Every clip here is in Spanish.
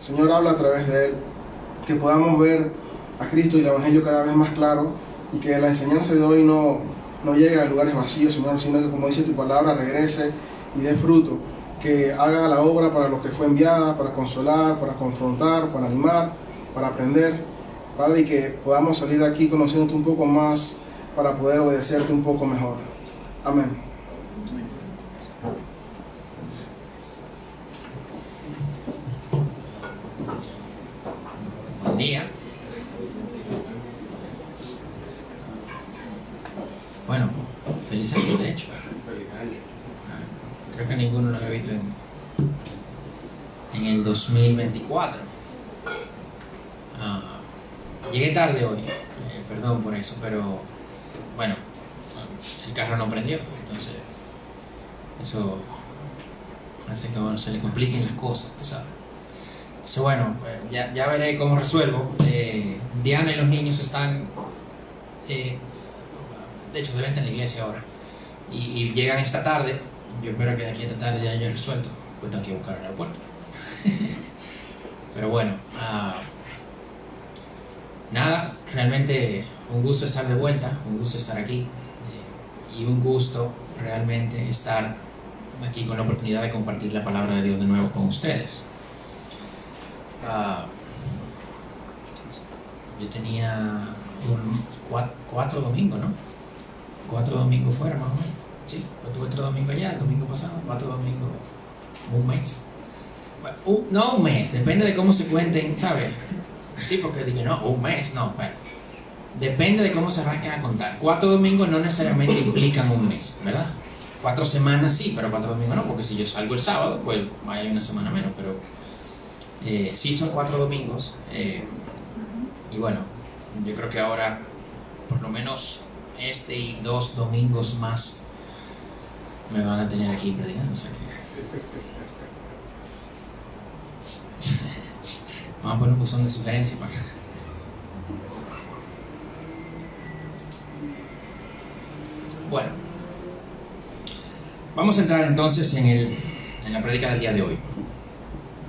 Señor, habla a través de él, que podamos ver a Cristo y el Evangelio cada vez más claro, y que la enseñanza de hoy no llegue a lugares vacíos, Señor, sino que, como dice tu palabra, regrese y dé fruto, que haga la obra para lo que fue enviada, para consolar, para confrontar, para animar, para aprender, Padre, y que podamos salir de aquí conociéndote un poco más para poder obedecerte un poco mejor. Amén. Buen día. Bueno, feliz año, de hecho. Creo que ninguno lo había visto en el 2024. Llegué tarde hoy, perdón por eso, pero bueno, el carro no prendió, entonces eso hace que se le compliquen las cosas, tú sabes. Entonces bueno, ya veré cómo resuelvo. Diana y los niños están, de hecho deben estar en la iglesia ahora, y llegan esta tarde. Yo espero que de aquí a esta tarde ya haya resuelto, pues tengo que buscar el aeropuerto. Pero bueno, nada, realmente un gusto estar de vuelta, un gusto estar aquí, y un gusto realmente estar aquí con la oportunidad de compartir la palabra de Dios de nuevo con ustedes. Yo tenía 4 domingos, ¿no? 4 domingos fuera, más o menos. Sí, yo tuve 3 domingos allá, el domingo pasado, 4 domingos, un mes. No un mes, depende de cómo se cuenten, ¿sabes? Sí, porque dije, no, un mes, no, bueno. Depende de cómo se arranquen a contar. 4 domingos no necesariamente implican un mes, ¿verdad? 4 semanas sí, pero 4 domingos no, porque si yo salgo el sábado, pues hay una semana menos, pero sí son 4 domingos. Y bueno, yo creo que ahora, por lo menos este y 2 domingos más, me van a tener aquí predicando, o sea que vamos a poner un buzón de sugerencia para... Bueno, vamos a entrar entonces en la prédica del día de hoy.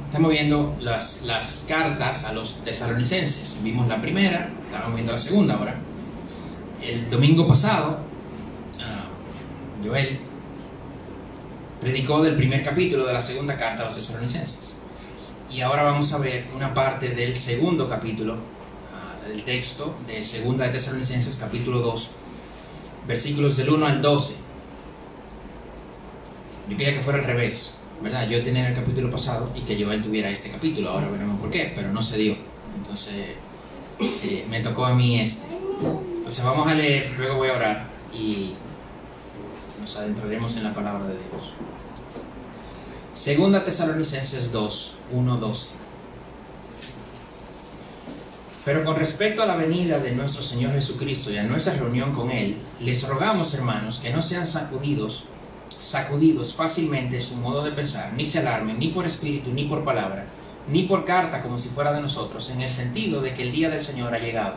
Estamos viendo las cartas a los tesalonicenses. Vimos la primera, estamos viendo la segunda ahora. El domingo pasado, Joel predicó del primer capítulo de la segunda carta a los tesalonicenses. Y ahora vamos a ver una parte del segundo capítulo del texto de segunda de Tesalonicenses, capítulo 2, versículos del 1 al 12. Yo quería que fuera al revés, ¿verdad? Yo tenía el capítulo pasado y que Joel tuviera este capítulo. Ahora veremos por qué, pero no se dio. Entonces me tocó a mí este. Entonces vamos a leer, luego voy a orar y nos adentraremos en la palabra de Dios. Segunda Tesalonicenses 2, 1, 12. Pero con respecto a la venida de nuestro Señor Jesucristo y a nuestra reunión con Él, les rogamos, hermanos, que no sean sacudidos fácilmente su modo de pensar, ni se alarmen, ni por espíritu, ni por palabra, ni por carta como si fuera de nosotros, en el sentido de que el día del Señor ha llegado.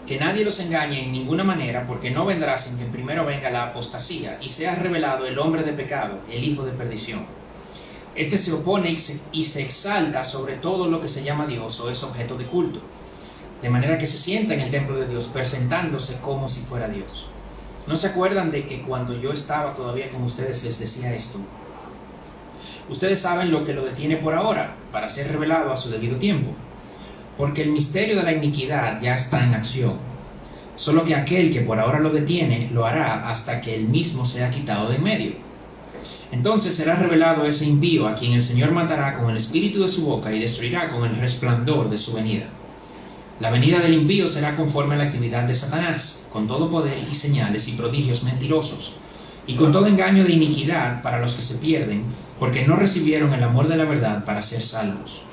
Que nadie los engañe en ninguna manera, porque no vendrá sin que primero venga la apostasía y sea revelado el hombre de pecado, el hijo de perdición. Este se opone y se exalta sobre todo lo que se llama Dios o es objeto de culto, de manera que se sienta en el templo de Dios presentándose como si fuera Dios. ¿No se acuerdan de que cuando yo estaba todavía con ustedes les decía esto? Ustedes saben lo que lo detiene por ahora, para ser revelado a su debido tiempo, porque el misterio de la iniquidad ya está en acción. Solo que aquel que por ahora lo detiene lo hará hasta que él mismo sea quitado de en medio. Entonces será revelado ese impío a quien el Señor matará con el espíritu de su boca y destruirá con el resplandor de su venida. La venida del impío será conforme a la actividad de Satanás, con todo poder y señales y prodigios mentirosos, y con todo engaño de iniquidad para los que se pierden, porque no recibieron el amor de la verdad para ser salvos.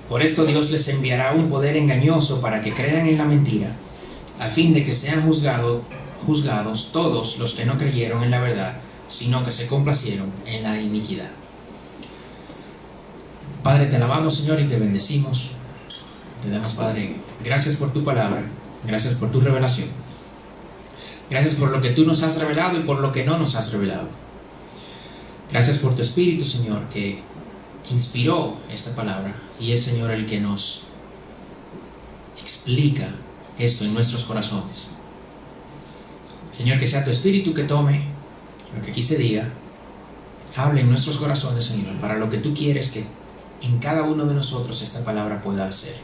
Por esto Dios les enviará un poder engañoso para que crean en la mentira, a fin de que sean juzgados todos los que no creyeron en la verdad, sino que se complacieron en la iniquidad. Padre, te alabamos, Señor, y te bendecimos. Te damos, Padre, gracias por tu palabra, gracias por tu revelación. Gracias por lo que tú nos has revelado y por lo que no nos has revelado. Gracias por tu Espíritu, Señor, que inspiró esta palabra y es, Señor, el que nos explica esto en nuestros corazones. Señor, que sea tu Espíritu que tome lo que aquí se diga, hable en nuestros corazones, Señor, para lo que tú quieres que en cada uno de nosotros esta palabra pueda hacer.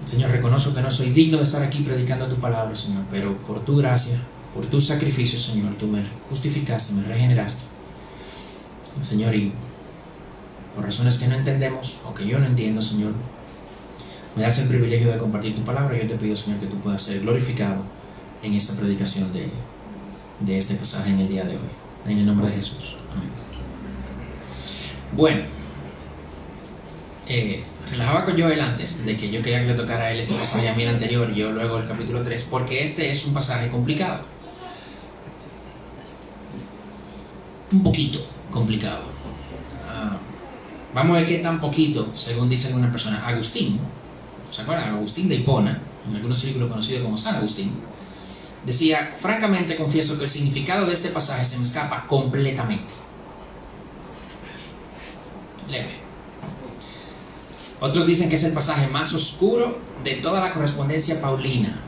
Señor, reconozco que no soy digno de estar aquí predicando tu palabra, Señor, pero por tu gracia, por tu sacrificio, Señor, tú me justificaste, me regeneraste. Señor, y por razones que no entendemos o que yo no entiendo, Señor, me das el privilegio de compartir tu palabra y yo te pido, Señor, que tú puedas ser glorificado en esta predicación de este pasaje en el día de hoy. En el nombre de Jesús. Amén. Bueno, relajaba con Joel antes de que yo quería que le tocara a él este pasaje a mí el anterior, yo luego el capítulo 3, porque este es un pasaje complicado. Un poquito complicado. Vamos a ver qué tan poquito, según dice alguna persona. Agustín, ¿se acuerdan? Agustín de Hipona, en algunos círculos conocido como San Agustín, decía: francamente confieso que el significado de este pasaje se me escapa completamente. Leve. Otros dicen que es el pasaje más oscuro de toda la correspondencia paulina.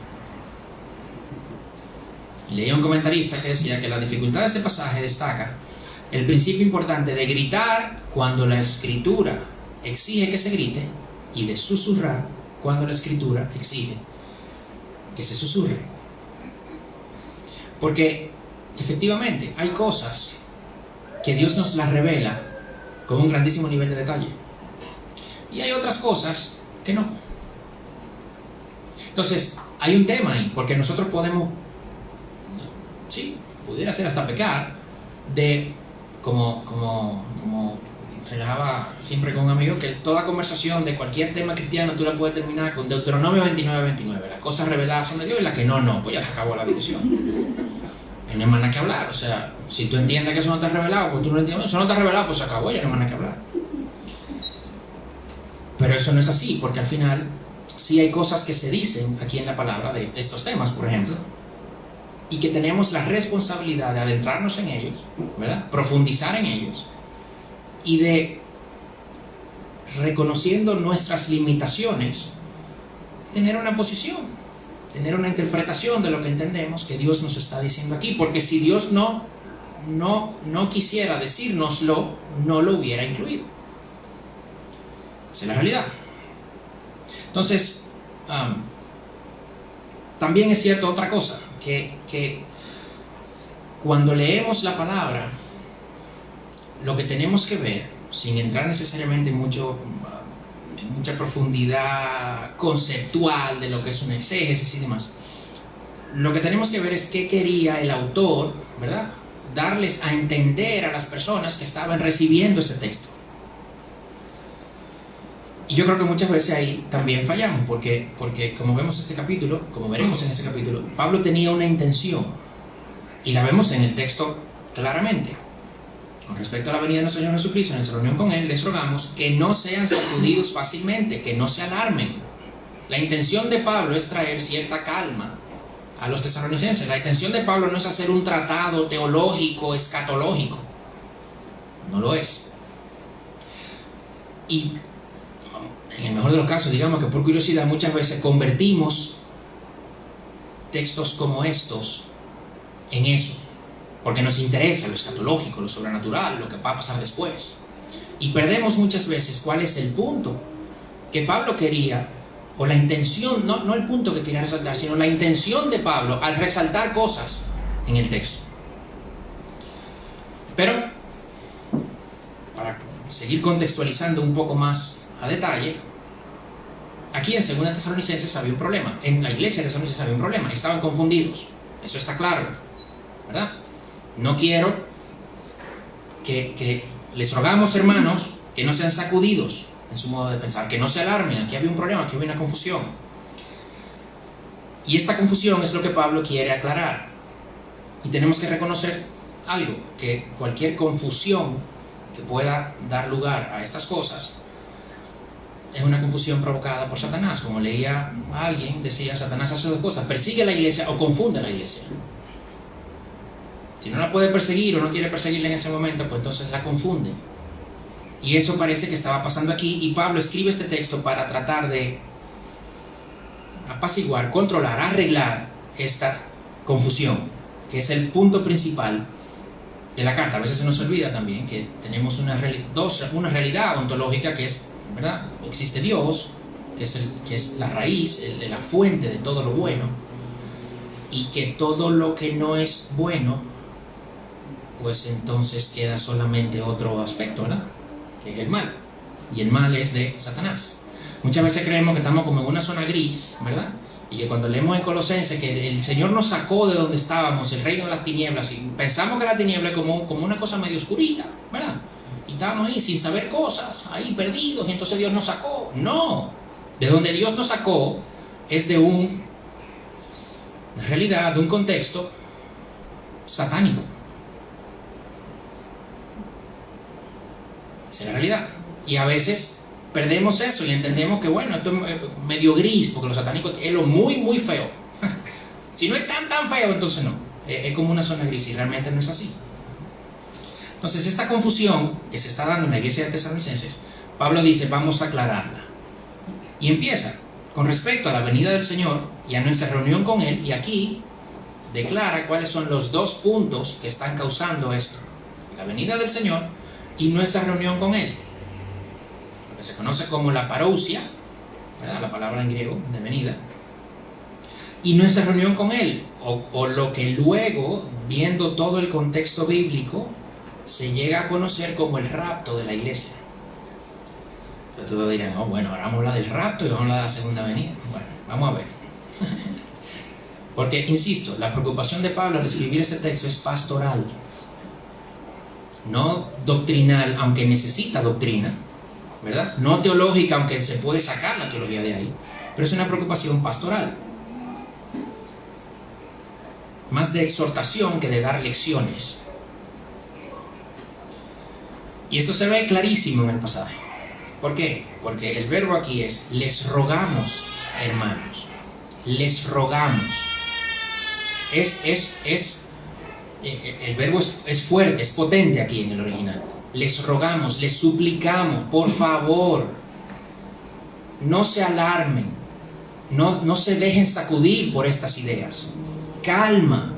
Leí un comentarista que decía que la dificultad de este pasaje destaca el principio importante de gritar cuando la Escritura exige que se grite y de susurrar cuando la Escritura exige que se susurre. Porque efectivamente hay cosas que Dios nos las revela con un grandísimo nivel de detalle y hay otras cosas que no. Entonces hay un tema ahí, porque nosotros podemos, sí, pudiera ser hasta pecar de, como relajaba siempre con un amigo, que toda conversación de cualquier tema cristiano tú la puedes terminar con Deuteronomio 29:29. Las cosas reveladas son de Dios y las que no, pues ya se acabó la discusión. Y no hay más nada que hablar. O sea, si tú entiendes que eso no está revelado, pues tú no entiendes, eso no está revelado, pues se acabó, ya no hay más nada que hablar. Pero eso no es así, porque al final sí hay cosas que se dicen aquí en la palabra de estos temas, por ejemplo, y que tenemos la responsabilidad de adentrarnos en ellos, ¿verdad? Profundizar en ellos y de, reconociendo nuestras limitaciones, tener una posición, tener una interpretación de lo que entendemos que Dios nos está diciendo aquí, porque si Dios no quisiera decírnoslo, no lo hubiera incluido. Esa es la realidad. Entonces, también es cierto otra cosa, que cuando leemos la palabra, lo que tenemos que ver, sin entrar necesariamente en mucha profundidad conceptual de lo que es una exégesis y demás, lo que tenemos que ver es qué quería el autor, ¿verdad?, darles a entender a las personas que estaban recibiendo ese texto. Y yo creo que muchas veces ahí también fallamos, porque como vemos este capítulo, como veremos en este capítulo, Pablo tenía una intención, y la vemos en el texto claramente. Con respecto a la venida de nuestro Señor Jesucristo, en nuestra reunión con Él, les rogamos que no sean sacudidos fácilmente, que no se alarmen. La intención de Pablo es traer cierta calma a los tesalonicenses. La intención de Pablo no es hacer un tratado teológico, escatológico. No lo es. Y en el mejor de los casos, digamos que por curiosidad muchas veces convertimos textos como estos en eso, porque nos interesa lo escatológico, lo sobrenatural, lo que va a pasar después. Y perdemos muchas veces cuál es el punto que Pablo quería, o la intención, no el punto que quería resaltar, sino la intención de Pablo al resaltar cosas en el texto. Pero, para seguir contextualizando un poco más a detalle, aquí en 2 Tesalonicenses había un problema, en la iglesia de Tesalonicenses había un problema, estaban confundidos, eso está claro, ¿verdad? No quiero que les rogamos, hermanos, que no sean sacudidos en su modo de pensar, que no se alarmen, aquí había un problema, aquí había una confusión. Y esta confusión es lo que Pablo quiere aclarar. Y tenemos que reconocer algo, que cualquier confusión que pueda dar lugar a estas cosas es una confusión provocada por Satanás. Como leía a alguien, decía, Satanás hace dos cosas: persigue a la iglesia o confunde a la iglesia. Si no la puede perseguir o no quiere perseguirla en ese momento, pues entonces la confunde. Y eso parece que estaba pasando aquí, y Pablo escribe este texto para tratar de apaciguar, controlar, arreglar esta confusión, que es el punto principal de la carta. A veces se nos olvida también que tenemos una realidad ontológica que es, ¿verdad? Existe Dios, que es la raíz, la fuente de todo lo bueno, y que todo lo que no es bueno, pues entonces queda solamente otro aspecto, ¿verdad? Que es el mal, y el mal es de Satanás. Muchas veces creemos que estamos como en una zona gris, ¿verdad? Y que cuando leemos en Colosenses que el Señor nos sacó de donde estábamos, el reino de las tinieblas, y pensamos que la tiniebla es como una cosa medio oscurita, ¿verdad? Y estábamos ahí sin saber cosas, ahí perdidos, y entonces Dios nos sacó. No, de donde Dios nos sacó es de una realidad, de un contexto satánico. Esa es la realidad. Y a veces perdemos eso y entendemos que, bueno, esto es medio gris, porque lo satánico es lo muy, muy feo. Si no es tan feo, entonces no. Es como una zona gris, y realmente no es así. Entonces, esta confusión que se está dando en la iglesia de Tesalonicenses, Pablo dice, vamos a aclararla. Y empieza con respecto a la venida del Señor y a nuestra reunión con Él, y aquí declara cuáles son los dos puntos que están causando esto: la venida del Señor y nuestra reunión con Él. Lo que se conoce como la parousia, ¿verdad? La palabra en griego de venida, y nuestra reunión con Él, o lo que luego, viendo todo el contexto bíblico, se llega a conocer como el rapto de la iglesia. Pero todos dirán, oh, bueno, ahora vamos a hablar del rapto y vamos a hablar de la segunda venida. Bueno, vamos a ver. Porque, insisto, la preocupación de Pablo al escribir este texto es pastoral, no doctrinal, aunque necesita doctrina, ¿verdad? No teológica, aunque se puede sacar la teología de ahí, pero es una preocupación pastoral, más de exhortación que de dar lecciones. Y esto se ve clarísimo en el pasaje. ¿Por qué? Porque el verbo aquí es, les rogamos, hermanos, les rogamos. El verbo es fuerte, es potente aquí en el original. Les rogamos, les suplicamos, por favor, no se alarmen, no se dejen sacudir por estas ideas. Calma,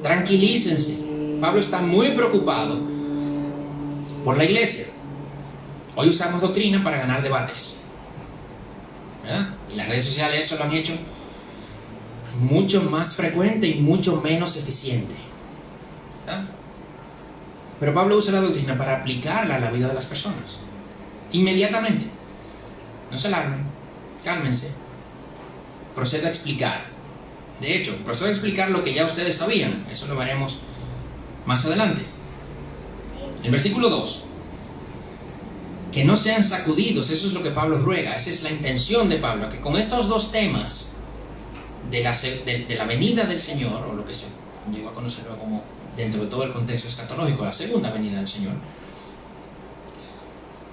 tranquilícense. Pablo está muy preocupado por la iglesia. Hoy usamos doctrina para ganar debates, ¿verdad? Y las redes sociales eso lo han hecho mucho más frecuente y mucho menos eficiente, ¿verdad? Pero Pablo usa la doctrina para aplicarla a la vida de las personas inmediatamente. No se alarmen, cálmense, procede a explicar. De hecho, procede a explicar lo que ya ustedes sabían. Eso lo veremos más adelante. El versículo 2, que no sean sacudidos, eso es lo que Pablo ruega, esa es la intención de Pablo, que con estos dos temas de la venida del Señor, o lo que se llegó a conocerlo como, dentro de todo el contexto escatológico, la segunda venida del Señor,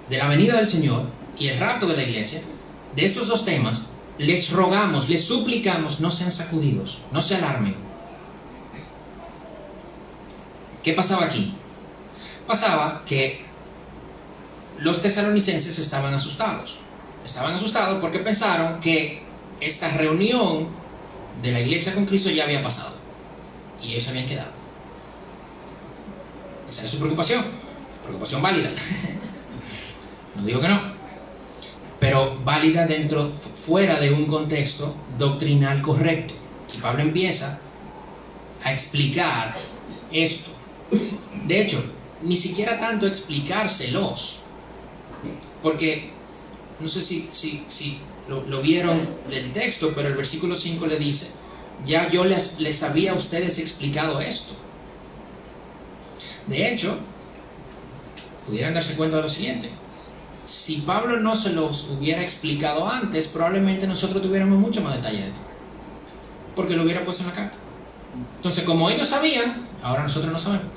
de la venida del Señor y el rapto de la iglesia, de estos dos temas, les rogamos, les suplicamos, no sean sacudidos, no se alarmen. ¿Qué pasaba aquí? Pasaba que los tesalonicenses estaban asustados. Estaban asustados porque pensaron que esta reunión de la iglesia con Cristo ya había pasado y ellos se habían quedado. Esa era su preocupación válida. No digo que no, pero válida fuera de un contexto doctrinal correcto. Y Pablo empieza a explicar esto. De hecho, ni siquiera tanto explicárselos, porque no sé si lo vieron del texto, pero el versículo 5 le dice, ya yo les había a ustedes explicado esto. De hecho, pudieran darse cuenta de lo siguiente: si Pablo no se los hubiera explicado antes, probablemente nosotros tuviéramos mucho más detalle de esto, porque lo hubiera puesto en la carta. Entonces, como ellos sabían, ahora nosotros no sabemos.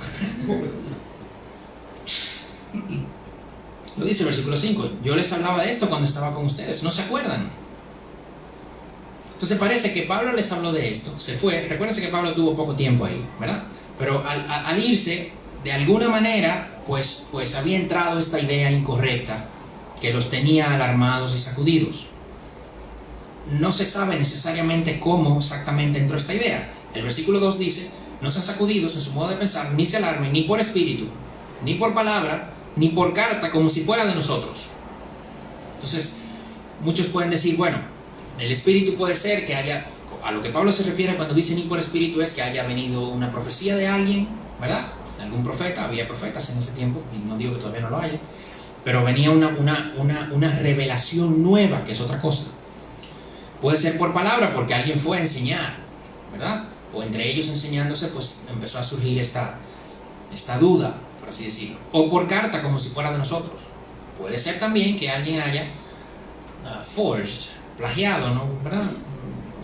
Lo dice el versículo 5, yo les hablaba de esto cuando estaba con ustedes, ¿no se acuerdan? Entonces parece que Pablo les habló de esto, se fue. Recuérdense que Pablo tuvo poco tiempo ahí, ¿verdad? Pero al irse, de alguna manera, pues había entrado esta idea incorrecta que los tenía alarmados y sacudidos. No se sabe necesariamente cómo exactamente entró esta idea. El versículo 2 dice: no sean sacudidos en su modo de pensar, ni se alarmen, ni por espíritu, ni por palabra, ni por carta, como si fuera de nosotros. Entonces, muchos pueden decir, bueno, el espíritu puede ser que haya, a lo que Pablo se refiere cuando dice ni por espíritu, es que haya venido una profecía de alguien, ¿verdad? De algún profeta. Había profetas en ese tiempo, y no digo que todavía no lo haya, pero venía una revelación nueva, que es otra cosa. Puede ser por palabra, porque alguien fue a enseñar, ¿verdad? O entre ellos enseñándose, pues empezó a surgir esta duda, por así decirlo. O por carta, como si fuera de nosotros. Puede ser también que alguien haya forged, plagiado, ¿no? ¿Verdad?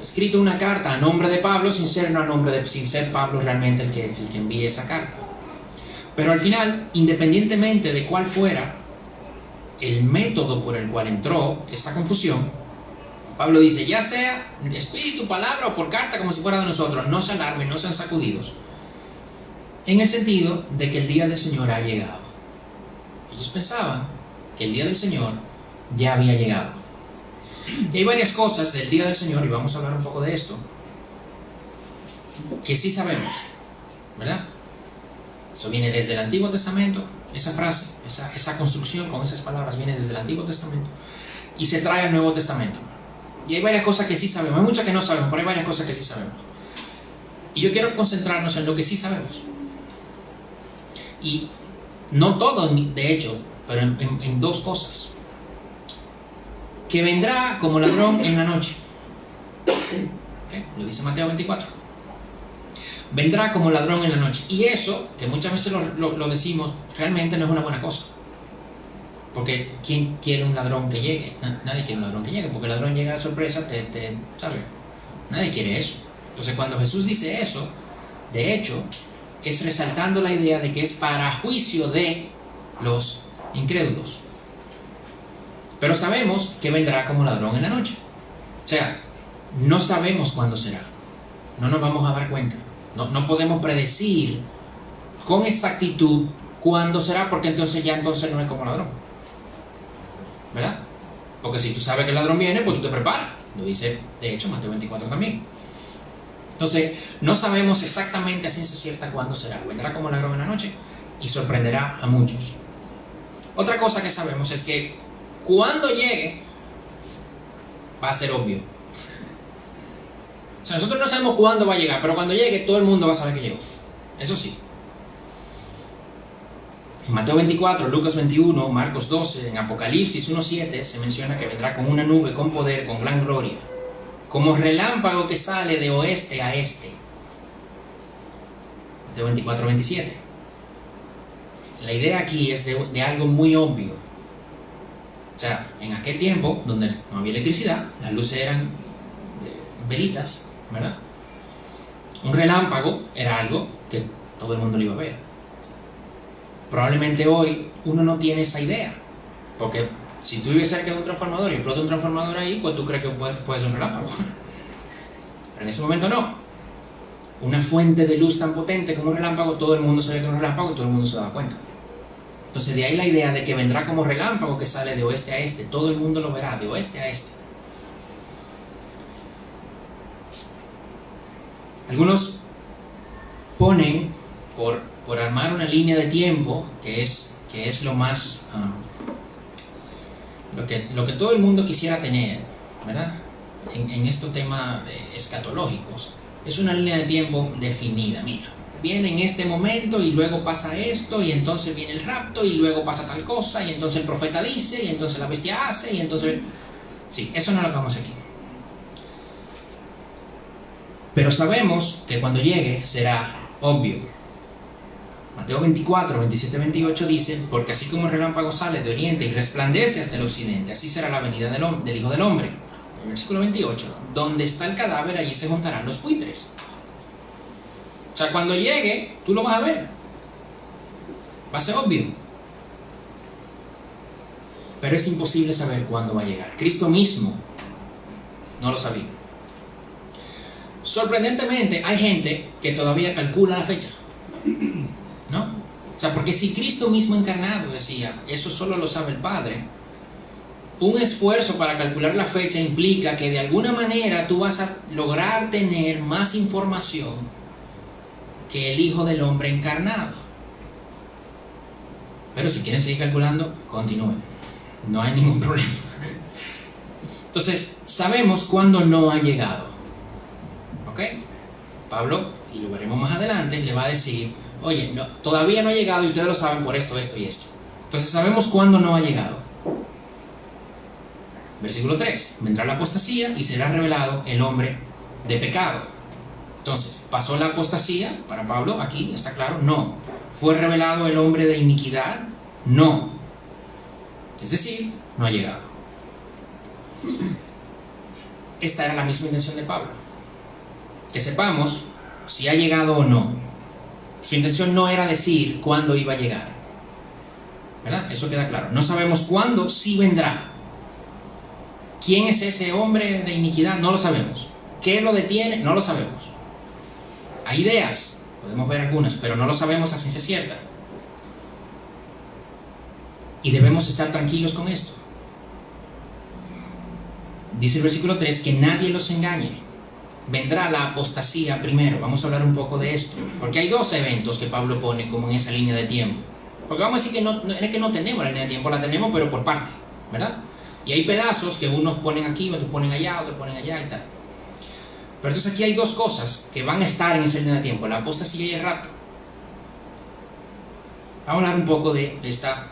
Escrito una carta a nombre de Pablo sin ser Pablo realmente el que envíe esa carta. Pero al final, independientemente de cuál fuera el método por el cual entró esta confusión, Pablo dice: ya sea espíritu, palabra o por carta, como si fuera de nosotros, no se alarmen, no sean sacudidos, en el sentido de que el día del Señor ha llegado. Ellos pensaban que el día del Señor ya había llegado. Y hay varias cosas del día del Señor, y vamos a hablar un poco de esto, que sí sabemos, ¿verdad? Eso viene desde el Antiguo Testamento. Esa frase, esa construcción con esas palabras viene desde el Antiguo Testamento y se trae al Nuevo Testamento. Y hay varias cosas que sí sabemos. Hay muchas que no sabemos, pero hay varias cosas que sí sabemos. Y yo quiero concentrarnos en lo que sí sabemos. Y no todo, de hecho, pero en dos cosas. Que vendrá como ladrón en la noche. ¿Okay? Lo dice Mateo 24. Vendrá como ladrón en la noche. Y eso, que muchas veces lo decimos, realmente no es una buena cosa. Porque ¿quién quiere un ladrón que llegue? Nadie quiere un ladrón que llegue, porque el ladrón llega de sorpresa, ¿sabes? Nadie quiere eso. Entonces, cuando Jesús dice eso, de hecho, es resaltando la idea de que es para juicio de los incrédulos. Pero sabemos que vendrá como ladrón en la noche. O sea, no sabemos cuándo será. No nos vamos a dar cuenta. No podemos predecir con exactitud cuándo será, porque entonces no es como ladrón, ¿verdad? Porque si tú sabes que el ladrón viene, pues tú te preparas. Lo dice, de hecho, Mateo 24 también. Entonces, no sabemos exactamente a ciencia cierta cuándo será. Vendrá como ladrón en la noche y sorprenderá a muchos. Otra cosa que sabemos es que cuando llegue, va a ser obvio. O sea, nosotros no sabemos cuándo va a llegar, pero cuando llegue, todo el mundo va a saber que llegó. Eso sí. En Mateo 24, Lucas 21, Marcos 12, en Apocalipsis 1:7 se menciona que vendrá con una nube, con poder, con gran gloria, como relámpago que sale de oeste a este. Mateo 24:27. La idea aquí es de algo muy obvio. O sea, en aquel tiempo, donde no había electricidad, las luces eran velitas, ¿verdad? Un relámpago era algo que todo el mundo lo iba a ver. Probablemente hoy uno no tiene esa idea, porque si tú vives cerca de un transformador y explota un transformador ahí, pues tú crees que puede ser un relámpago. Pero en ese momento no. Una fuente de luz tan potente como un relámpago, todo el mundo sabe que es un relámpago y todo el mundo se da cuenta. Entonces de ahí la idea de que vendrá como relámpago que sale de oeste a este, todo el mundo lo verá, de oeste a este. Algunos ponen por armar una línea de tiempo que es lo más lo que todo el mundo quisiera tener, ¿verdad? En estos temas escatológicos, es una línea de tiempo definida. Mira, viene en este momento y luego pasa esto, y entonces viene el rapto y luego pasa tal cosa, y entonces el profeta dice, y entonces la bestia hace, y entonces... Sí, eso no lo vamos aquí. Pero sabemos que cuando llegue será obvio. Mateo 24, 27, 28 dice: porque así como el relámpago sale de oriente y resplandece hasta el occidente, así será la venida del Hijo del Hombre. El versículo 28: donde está el cadáver, allí se juntarán los buitres. O sea, cuando llegue, tú lo vas a ver. Va a ser obvio. Pero es imposible saber cuándo va a llegar. Cristo mismo no lo sabía. Sorprendentemente, hay gente que todavía calcula la fecha, ¿no? O sea, porque si Cristo mismo encarnado decía, eso solo lo sabe el Padre, un esfuerzo para calcular la fecha implica que de alguna manera tú vas a lograr tener más información que el Hijo del Hombre encarnado. Pero si quieren seguir calculando, continúen. No hay ningún problema. Entonces, sabemos cuándo no ha llegado. ¿Ok? Pablo, y lo veremos más adelante, le va a decir, oye, no, todavía no ha llegado y ustedes lo saben por esto, esto y esto. Entonces sabemos cuándo no ha llegado. Versículo 3. Vendrá la apostasía y será revelado el hombre de pecado. Entonces, ¿pasó la apostasía para Pablo? Aquí está claro, no. ¿Fue revelado el hombre de iniquidad? No. Es decir, no ha llegado. Esta era la misma intención de Pablo. Que sepamos si ha llegado o no. Su intención no era decir cuándo iba a llegar, ¿verdad? Eso queda claro. No sabemos cuándo sí vendrá. ¿Quién es ese hombre de iniquidad? No lo sabemos. ¿Qué lo detiene? No lo sabemos. Hay ideas, podemos ver algunas, pero no lo sabemos a ciencia cierta. Y debemos estar tranquilos con esto. Dice el versículo 3 que nadie los engañe. Vendrá la apostasía primero. Vamos a hablar un poco de esto, porque hay dos eventos que Pablo pone como en esa línea de tiempo. Porque vamos a decir que no tenemos la línea de tiempo, la tenemos pero por parte, ¿verdad? Y hay pedazos que unos ponen aquí, otros ponen allá, otros ponen allá y tal. Pero entonces aquí hay dos cosas que van a estar en esa línea de tiempo, la apostasía y el rapto. Vamos a hablar un poco de esta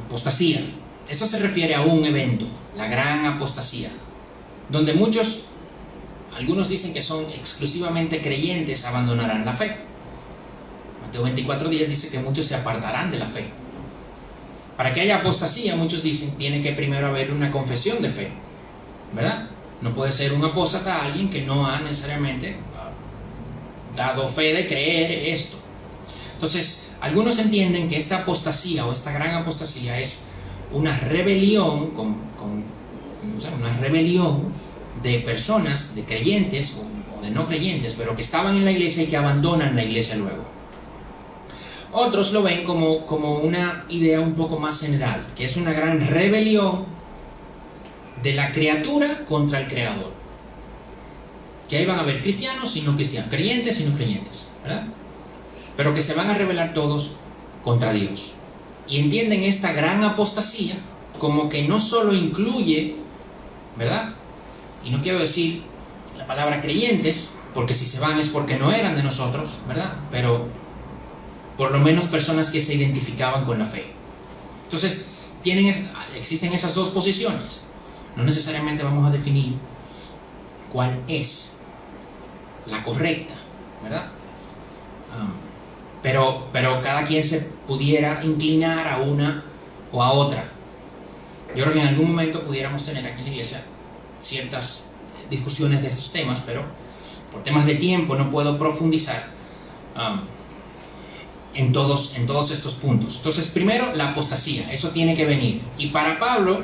apostasía. Esto se refiere a un evento, la gran apostasía, donde algunos dicen que son exclusivamente creyentes, abandonarán la fe. Mateo 24:10 dice que muchos se apartarán de la fe. Para que haya apostasía, muchos dicen, tiene que primero haber una confesión de fe, ¿verdad? No puede ser un apóstata alguien que no ha necesariamente dado fe de creer esto. Entonces, algunos entienden que esta apostasía o esta gran apostasía es una rebelión, una rebelión de personas, de creyentes o de no creyentes, pero que estaban en la iglesia y que abandonan la iglesia luego. Otros lo ven como una idea un poco más general, que es una gran rebelión de la criatura contra el Creador. Que ahí van a haber cristianos y no cristianos, creyentes y no creyentes, ¿verdad? Pero que se van a rebelar todos contra Dios. Y entienden esta gran apostasía como que no solo incluye, ¿verdad? Y no quiero decir la palabra creyentes, porque si se van es porque no eran de nosotros, ¿verdad? Pero por lo menos personas que se identificaban con la fe. Entonces, existen esas dos posiciones. No necesariamente vamos a definir cuál es la correcta, ¿verdad? Pero cada quien se pudiera inclinar a una o a otra. Yo creo que en algún momento pudiéramos tener aquí en la iglesia ciertas discusiones de estos temas, pero por temas de tiempo no puedo profundizar en todos estos puntos. Entonces, primero, la apostasía, eso tiene que venir. Y para Pablo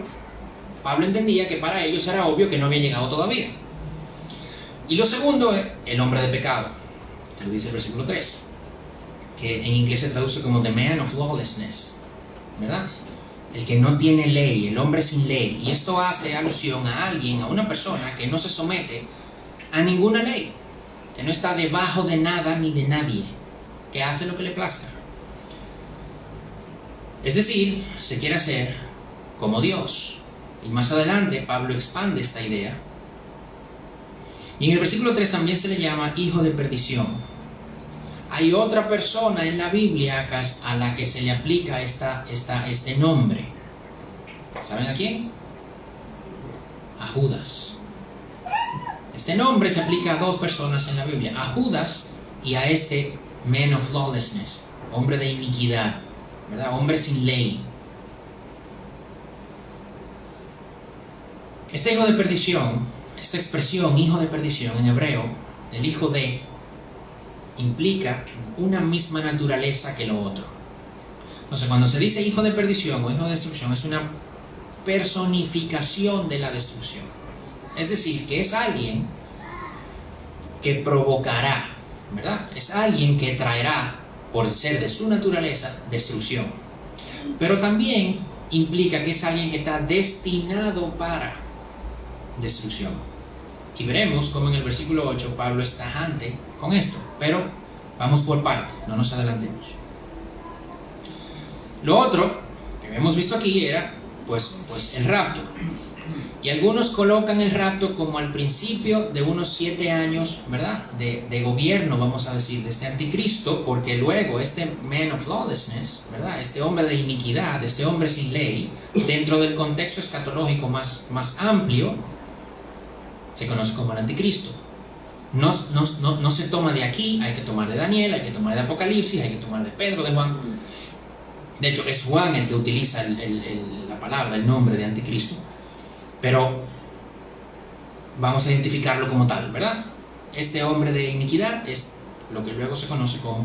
entendía que para ellos era obvio que no había llegado todavía. Y lo segundo es el hombre de pecado, que lo dice el versículo 3, que en inglés se traduce como the man of lawlessness, ¿verdad? El que no tiene ley, el hombre sin ley. Y esto hace alusión a alguien, a una persona que no se somete a ninguna ley, que no está debajo de nada ni de nadie, que hace lo que le plazca. Es decir, se quiere hacer como Dios. Y más adelante Pablo expande esta idea. Y en el versículo 3 también se le llama hijo de perdición. Hay otra persona en la Biblia a la que se le aplica este nombre. ¿Saben a quién? A Judas. Este nombre se aplica a dos personas en la Biblia, a Judas y a este man of lawlessness, hombre de iniquidad, ¿verdad? Hombre sin ley. Este hijo de perdición, esta expresión hijo de perdición en hebreo, el hijo de, implica una misma naturaleza que lo otro. Entonces, cuando se dice hijo de perdición o hijo de destrucción, es una personificación de la destrucción. Es decir, que es alguien que provocará, ¿verdad? Es alguien que traerá por ser de su naturaleza, destrucción. Pero también implica que es alguien que está destinado para destrucción. Y veremos cómo en el versículo 8 Pablo es tajante con esto. Pero vamos por parte, no nos adelantemos. Lo otro que hemos visto aquí era pues el rapto. Y algunos colocan el rapto como al principio de unos 7 años, ¿verdad? De gobierno, vamos a decir, de este anticristo, porque luego este man of lawlessness, ¿verdad? Este hombre de iniquidad, este hombre sin ley, dentro del contexto escatológico más amplio, se conoce como el anticristo. No se toma de aquí, hay que tomar de Daniel, hay que tomar de Apocalipsis, hay que tomar de Pedro, de Juan. De hecho, es Juan el que utiliza la palabra, el nombre de anticristo. Pero vamos a identificarlo como tal, ¿verdad? Este hombre de iniquidad es lo que luego se conoce como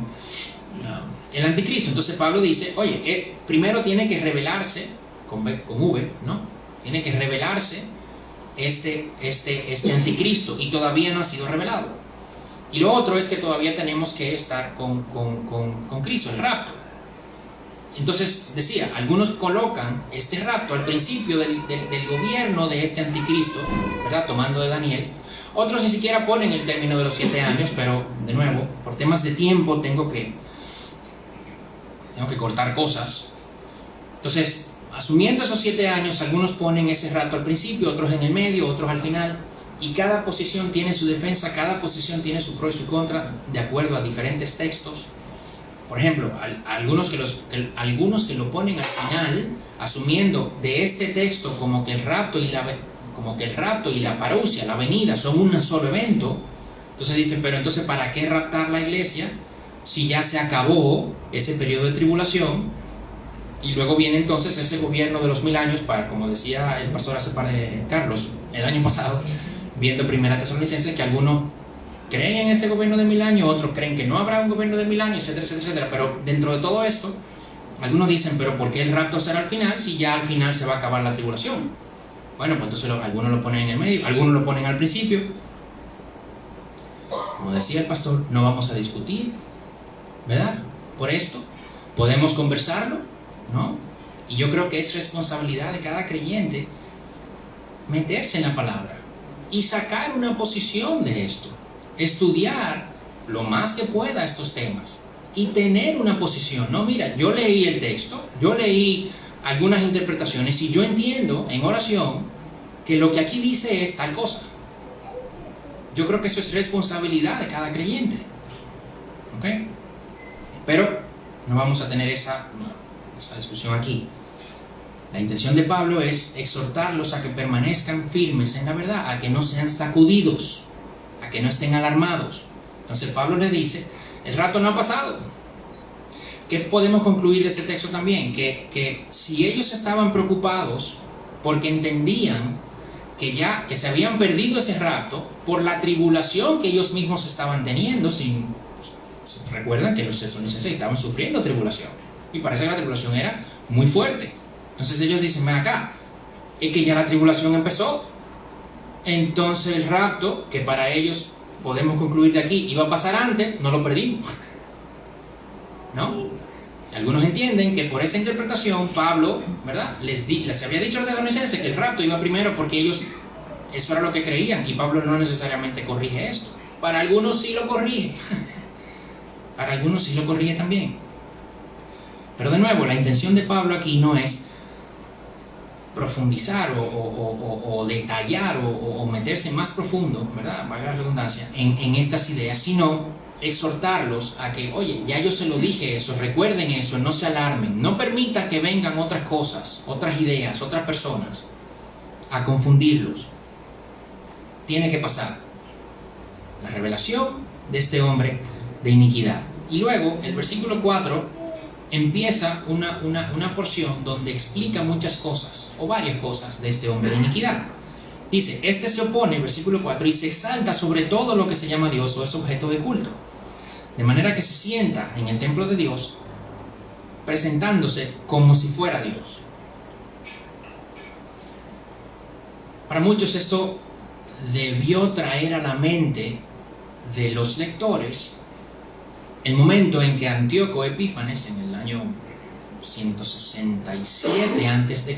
el anticristo. Entonces Pablo dice, oye, primero tiene que revelarse, con V, ¿no? Tiene que revelarse este anticristo, y todavía no ha sido revelado. Y lo otro es que todavía tenemos que estar con Cristo, el rapto. Entonces, decía, algunos colocan este rapto al principio del gobierno de este anticristo, ¿verdad? Tomando de Daniel. Otros ni siquiera ponen el término de los 7 años, pero, de nuevo, por temas de tiempo tengo que cortar cosas. Entonces, asumiendo esos 7 años, algunos ponen ese rapto al principio, otros en el medio, otros al final, y cada posición tiene su defensa, cada posición tiene su pro y su contra, de acuerdo a diferentes textos. Por ejemplo, algunos que lo ponen al final, asumiendo de este texto como que el rapto y la parousia, la venida, son un solo evento. Entonces dicen, pero entonces ¿para qué raptar la iglesia si ya se acabó ese periodo de tribulación? Y luego viene entonces ese gobierno de los 1000 años, como decía el pastor Carlos el año pasado, viendo Primera Tesalonicenses, que algunos creen en ese gobierno de 1000 años, otros creen que no habrá un gobierno de 1000 años, etcétera, etcétera, etcétera. Pero dentro de todo esto, algunos dicen, pero ¿por qué el rapto será al final si ya al final se va a acabar la tribulación? Bueno, pues entonces algunos lo ponen en el medio, algunos lo ponen al principio. Como decía el pastor, no vamos a discutir, ¿verdad? Por esto, podemos conversarlo, ¿no? Y yo creo que es responsabilidad de cada creyente meterse en la palabra y sacar una posición de esto. Estudiar lo más que pueda estos temas y tener una posición. No, mira, yo leí el texto, yo leí algunas interpretaciones y yo entiendo en oración que lo que aquí dice es tal cosa. Yo creo que eso es responsabilidad de cada creyente, ¿ok? Pero no vamos a tener esa discusión aquí. La intención de Pablo es exhortarlos a que permanezcan firmes en la verdad, a que no sean sacudidos, a que no estén alarmados. Entonces Pablo les dice, el rapto no ha pasado. ¿Qué podemos concluir de este texto también? Que si ellos estaban preocupados porque entendían que se habían perdido ese rapto por la tribulación que ellos mismos estaban teniendo, recuerdan que los tesalonicenses estaban sufriendo tribulación, y parece que la tribulación era muy fuerte. Entonces ellos dicen, ven acá, es que ya la tribulación empezó. Entonces el rapto, que para ellos podemos concluir de aquí iba a pasar antes, no lo perdimos, ¿no? Algunos entienden que por esa interpretación Pablo, ¿verdad?, les había dicho a los tesalonicenses que el rapto iba primero porque ellos, eso era lo que creían, y Pablo no necesariamente corrige esto. Para algunos sí lo corrige, para algunos sí lo corrige también. Pero de nuevo, la intención de Pablo aquí no es profundizar o detallar o meterse más profundo, ¿verdad?, valga la redundancia, en estas ideas, sino exhortarlos a que, oye, ya yo se lo dije eso, recuerden eso, no se alarmen, no permita que vengan otras cosas, otras ideas, otras personas a confundirlos. Tiene que pasar la revelación de este hombre de iniquidad. Y luego, el versículo 4 empieza una porción donde explica muchas cosas, o varias cosas, de este hombre de iniquidad. Dice, este se opone, versículo 4, y se exalta sobre todo lo que se llama Dios o es objeto de culto, de manera que se sienta en el templo de Dios, presentándose como si fuera Dios. Para muchos esto debió traer a la mente de los lectores el momento en que Antíoco Epífanes, en el año 167 a.C.,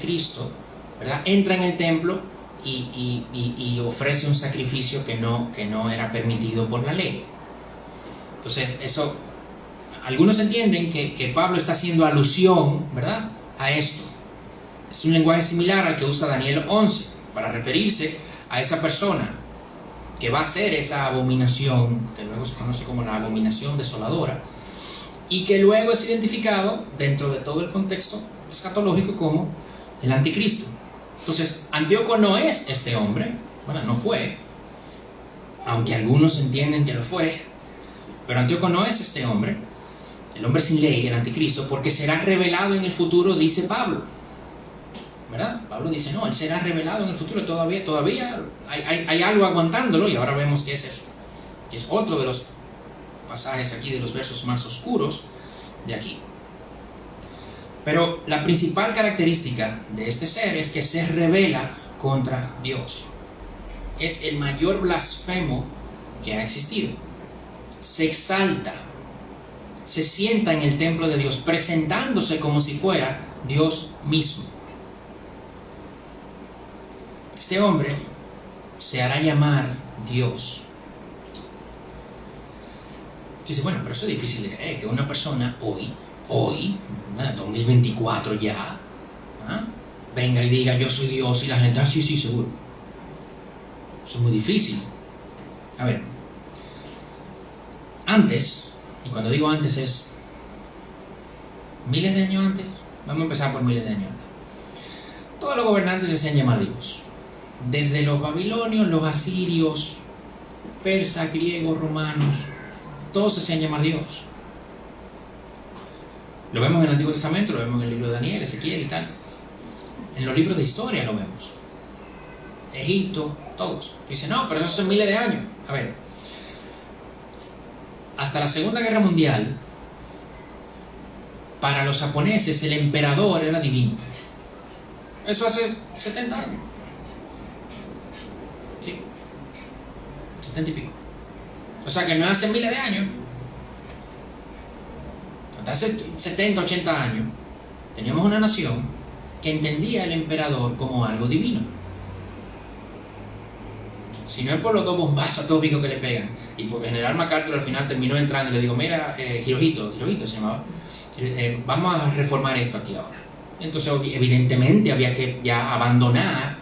¿verdad?, entra en el templo y ofrece un sacrificio que no era permitido por la ley. Entonces, eso, algunos entienden que Pablo está haciendo alusión, ¿verdad?, a esto. Es un lenguaje similar al que usa Daniel 11 para referirse a esa persona que va a hacer esa abominación, que luego se conoce como la abominación desoladora, y que luego es identificado dentro de todo el contexto escatológico como el anticristo. Entonces, Antíoco no es este hombre, bueno, no fue, aunque algunos entienden que lo fue, pero Antíoco no es este hombre, el hombre sin ley, el anticristo, porque será revelado en el futuro, dice Pablo, ¿verdad? Pablo dice, no, él será revelado en el futuro, todavía hay algo aguantándolo, y ahora vemos que es eso. Es otro de los pasajes aquí, de los versos más oscuros de aquí. Pero la principal característica de este ser es que se revela contra Dios. Es el mayor blasfemo que ha existido. Se exalta, se sienta en el templo de Dios, presentándose como si fuera Dios mismo. Este hombre se hará llamar Dios. Dice, bueno, pero eso es difícil de creer, que una persona hoy, 2024 ya, venga y diga yo soy Dios, y la gente, sí, seguro. Eso es muy difícil. A ver, antes, y cuando digo antes es miles de años antes, vamos a empezar por miles de años antes. Todos los gobernantes se hacían llamar Dios. Desde los babilonios, los asirios, persas, griegos, romanos, todos se hacían llamar Dios. Lo vemos en el Antiguo Testamento, lo vemos en el libro de Daniel, Ezequiel y tal. En los libros de historia lo vemos. Egipto, todos. Dicen, no, pero eso son miles de años. A ver, hasta la Segunda Guerra Mundial, para los japoneses el emperador era divino. Eso hace 70 años. Sí, 70 y pico. O sea que no hace miles de años. Hasta hace 70, 80 años teníamos una nación que entendía al emperador como algo divino. Si no es por los dos bombazos atómicos que le pegan, y porque el general MacArthur al final terminó entrando y le digo, mira, Hirohito se llamaba, vamos a reformar esto aquí ahora. Entonces evidentemente había que ya abandonar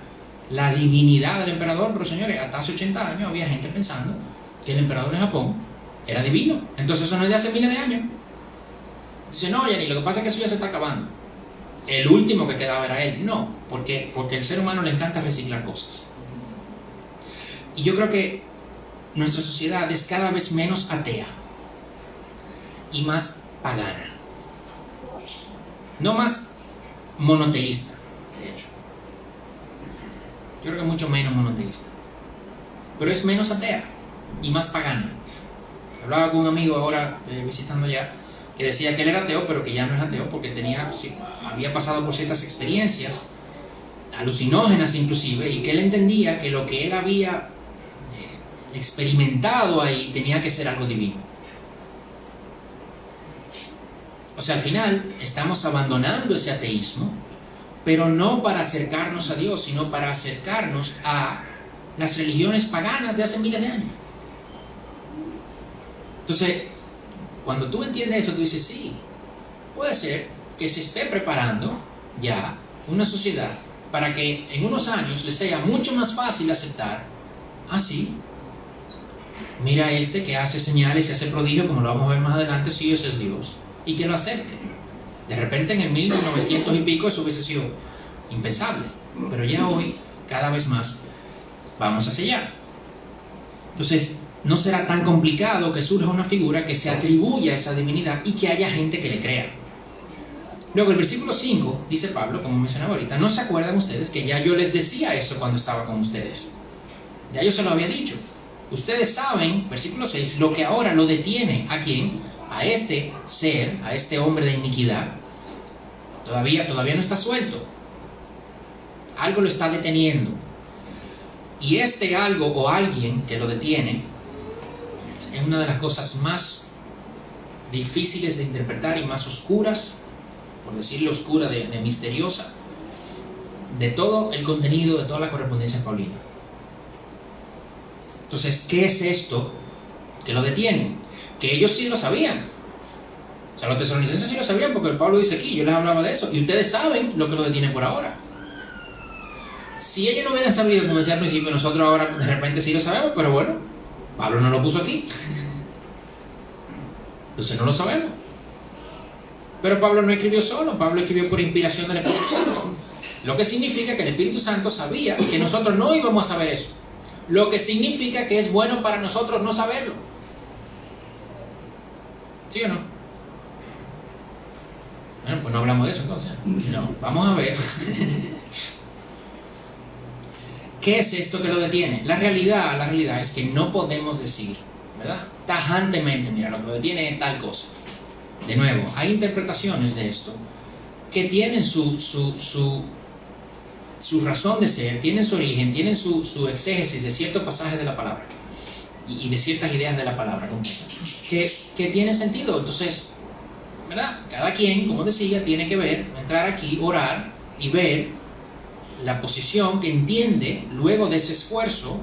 la divinidad del emperador, pero señores, hasta hace 80 años había gente pensando que el emperador de Japón era divino. Entonces eso no es de hace miles de años. Dice, no, Yanni, lo que pasa es que eso ya se está acabando. El último que quedaba era él. No, porque el ser humano le encanta reciclar cosas. Y yo creo que nuestra sociedad es cada vez menos atea y más pagana. No más monoteísta, de hecho. Yo creo que mucho menos monoteísta. Pero es menos atea y más pagana. Hablaba con un amigo ahora, visitando allá, que decía que él era ateo, pero que ya no es ateo porque había pasado por ciertas experiencias alucinógenas inclusive, y que él entendía que lo que él había experimentado ahí tenía que ser algo divino. O sea, al final estamos abandonando ese ateísmo, pero no para acercarnos a Dios, sino para acercarnos a las religiones paganas de hace miles de años. Entonces, cuando tú entiendes eso, tú dices, sí, puede ser que se esté preparando ya una sociedad para que en unos años les sea mucho más fácil aceptar, sí, mira este que hace señales y hace prodigios, como lo vamos a ver más adelante, sí, ese es Dios, y que lo acepte. De repente en el 1900 y pico eso hubiese sido impensable, pero ya hoy, cada vez más, vamos hacia allá. Entonces, no será tan complicado que surja una figura que se atribuya a esa divinidad y que haya gente que le crea. Luego el versículo 5, dice Pablo, como mencionaba ahorita, ¿no se acuerdan ustedes que ya yo les decía esto cuando estaba con ustedes? Ya yo se lo había dicho. Ustedes saben, versículo 6, lo que ahora lo detiene. ¿A quién? A este ser, a este hombre de iniquidad. Todavía no está suelto. Algo lo está deteniendo. Y este algo o alguien que lo detiene es una de las cosas más difíciles de interpretar y más oscuras, por decirlo oscura, de misteriosa, de todo el contenido, de toda la correspondencia paulina. Entonces, ¿qué es esto que lo detienen? Que ellos sí lo sabían. O sea, los tesalonicenses sí lo sabían, porque el Pablo dice aquí, yo les hablaba de eso, y ustedes saben lo que lo detiene por ahora. Si ellos no hubieran sabido, como decía al principio, nosotros ahora de repente sí lo sabemos, pero bueno, Pablo no lo puso aquí. Entonces no lo sabemos. Pero Pablo no escribió solo, Pablo escribió por inspiración del Espíritu Santo. Lo que significa que el Espíritu Santo sabía que nosotros no íbamos a saber eso. Lo que significa que es bueno para nosotros no saberlo. ¿Sí o no? Bueno, pues no hablamos de eso entonces. No, vamos a ver. ¿Qué es esto que lo detiene? La realidad es que no podemos decir, ¿verdad? Tajantemente, mira, lo que lo detiene es tal cosa. De nuevo, hay interpretaciones de esto que tienen su razón de ser, tienen su origen, tienen su exégesis de ciertos pasajes de la palabra y de ciertas ideas de la palabra que tienen sentido. Entonces, ¿verdad? Cada quien, como decía, tiene que ver, entrar aquí, orar y ver la posición que entiende luego de ese esfuerzo,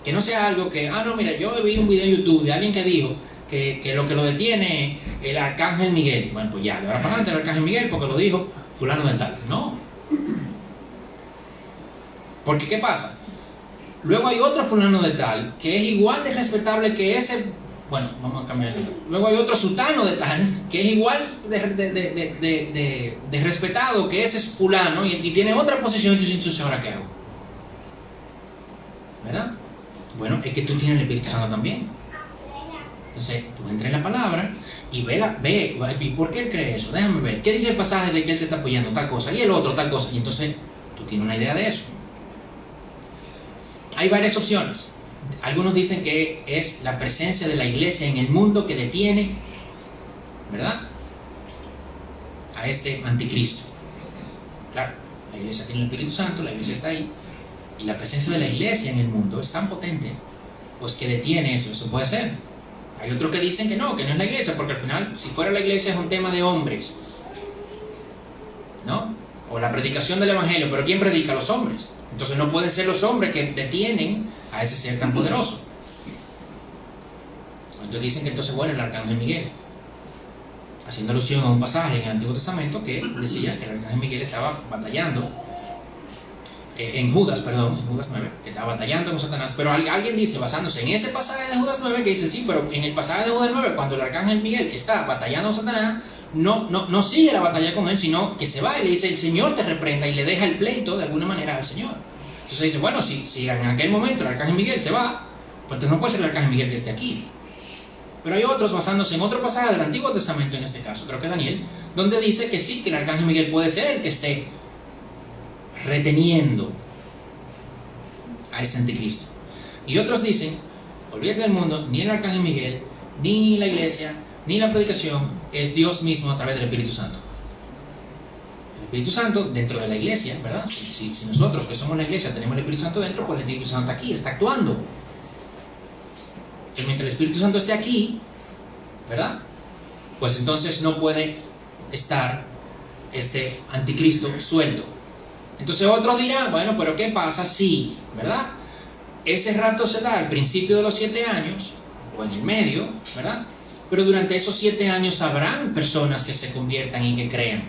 que no sea algo que, no, mira, yo vi un video en YouTube de alguien que dijo que lo que lo detiene es el Arcángel Miguel. Bueno, pues ya, de ahora para adelante el Arcángel Miguel porque lo dijo fulano de tal. No. Porque, ¿qué pasa? Luego hay otro fulano de tal que es igual de respetable que ese. Bueno, vamos a cambiar el. Luego hay otro sutano de tal que es igual de respetado que ese fulano y tiene otra posición. Y yo sé, ¿ahora qué hago? ¿Verdad? Bueno, es que tú tienes el Espíritu Santo también. Entonces, tú entras en la palabra y ve, ¿y por qué él cree eso? Déjame ver. ¿Qué dice el pasaje de que él se está apoyando? Tal cosa. Y el otro, tal cosa. Y entonces, tú tienes una idea de eso. Hay varias opciones. Algunos dicen que es la presencia de la iglesia en el mundo que detiene, ¿verdad?, a este anticristo. Claro, la iglesia tiene el Espíritu Santo, la iglesia está ahí, y la presencia de la iglesia en el mundo es tan potente, pues que detiene eso. Eso puede ser. Hay otros que dicen que no es la iglesia, porque al final, si fuera la iglesia es un tema de hombres, ¿no? O la predicación del evangelio, pero ¿quién predica? Los hombres. Entonces no pueden ser los hombres que detienen a ese ser tan poderoso. Entonces dicen que entonces, bueno, el Arcángel Miguel, haciendo alusión a un pasaje en el Antiguo Testamento que decía que el Arcángel Miguel estaba batallando en Judas 9, que estaba batallando con Satanás. Pero alguien dice, basándose en ese pasaje de Judas 9, que dice, sí, pero en el pasaje de Judas 9, cuando el Arcángel Miguel está batallando con Satanás, no sigue la batalla con él, sino que se va y le dice, el Señor te reprenda, y le deja el pleito de alguna manera al Señor. Entonces dice, bueno, si en aquel momento el Arcángel Miguel se va, pues entonces no puede ser el Arcángel Miguel que esté aquí. Pero hay otros basándose en otro pasaje del Antiguo Testamento, en este caso, creo que Daniel, donde dice que sí, que el Arcángel Miguel puede ser el que esté reteniendo a este anticristo. Y otros dicen, olvídate del mundo, ni el Arcángel Miguel, ni la iglesia, ni la predicación, es Dios mismo a través del Espíritu Santo. El Espíritu Santo dentro de la iglesia, ¿verdad? Si nosotros que somos la iglesia tenemos el Espíritu Santo dentro, pues el Espíritu Santo está aquí, está actuando. Entonces, mientras el Espíritu Santo esté aquí, ¿verdad?, pues entonces no puede estar este anticristo suelto. Entonces otros dirán, bueno, pero ¿qué pasa si, ¿verdad?, ese rato se da al principio de los 7 años, o en el medio, ¿verdad?, pero durante esos 7 años habrán personas que se conviertan y que crean.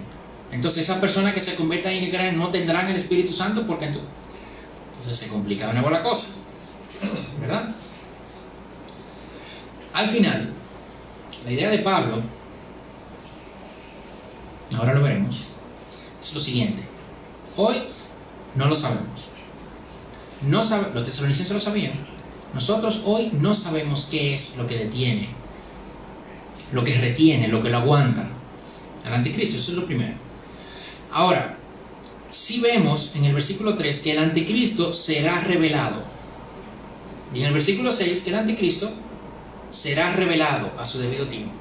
Entonces esas personas que se conviertan y que crean no tendrán el Espíritu Santo, porque entonces se complica de nuevo la cosa, ¿verdad? Al final, la idea de Pablo, ahora lo veremos, es lo siguiente. Hoy no lo sabemos. Los tesalonicenses lo sabían. Nosotros hoy no sabemos qué es lo que detiene, lo que retiene, lo que lo aguanta al anticristo. Eso es lo primero. Ahora, si vemos en el versículo 3 que el anticristo será revelado, y en el versículo 6 que el anticristo será revelado a su debido tiempo.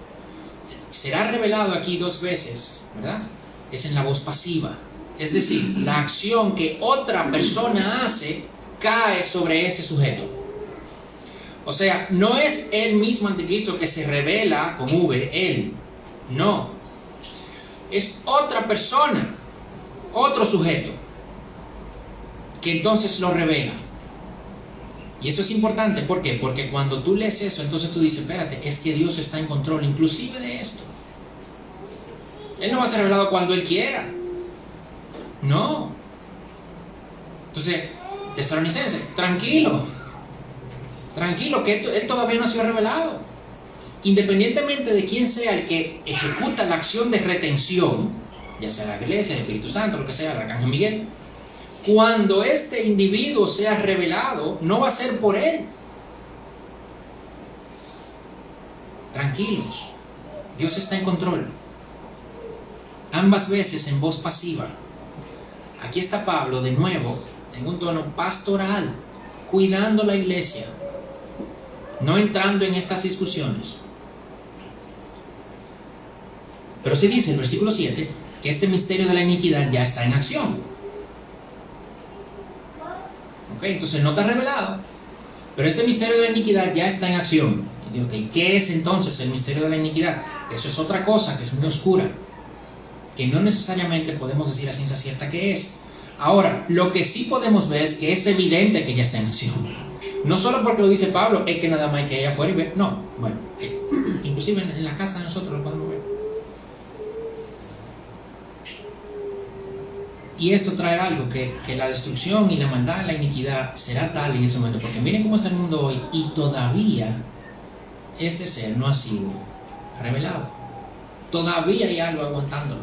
Será revelado aquí 2 veces, ¿verdad? Es en la voz pasiva. Es decir, la acción que otra persona hace cae sobre ese sujeto. O sea, no es el mismo anticristo que se revela con V, él. No. Es otra persona, otro sujeto, que entonces lo revela. Y eso es importante, ¿por qué? Porque cuando tú lees eso, entonces tú dices, espérate, es que Dios está en control inclusive de esto. Él no va a ser revelado cuando Él quiera. No. Entonces, Tesalonicenses, tranquilo, que Él todavía no ha sido revelado. Independientemente de quién sea el que ejecuta la acción de retención, ya sea la iglesia, el Espíritu Santo, lo que sea, el arcángel Miguel, cuando este individuo sea revelado, no va a ser por él. Tranquilos, Dios está en control. Ambas veces en voz pasiva. Aquí está Pablo de nuevo en un tono pastoral, cuidando la iglesia, no entrando en estas discusiones. Pero sí dice el versículo 7 que este misterio de la iniquidad ya está en acción. Ok, entonces no está revelado, pero este misterio de la iniquidad ya está en acción. Y digo, okay, ¿qué es entonces el misterio de la iniquidad? Eso es otra cosa que es muy oscura, que no necesariamente podemos decir a ciencia cierta qué es. Ahora, lo que sí podemos ver es que es evidente que ya está en acción. No solo porque lo dice Pablo, es que nada más hay que ir afuera y ver. No, bueno, inclusive en la casa de nosotros lo podemos ver. Y esto trae algo, que la destrucción y la maldad, la iniquidad será tal en ese momento. Porque miren cómo es el mundo hoy y todavía este ser no ha sido revelado. Todavía hay algo aguantándolo.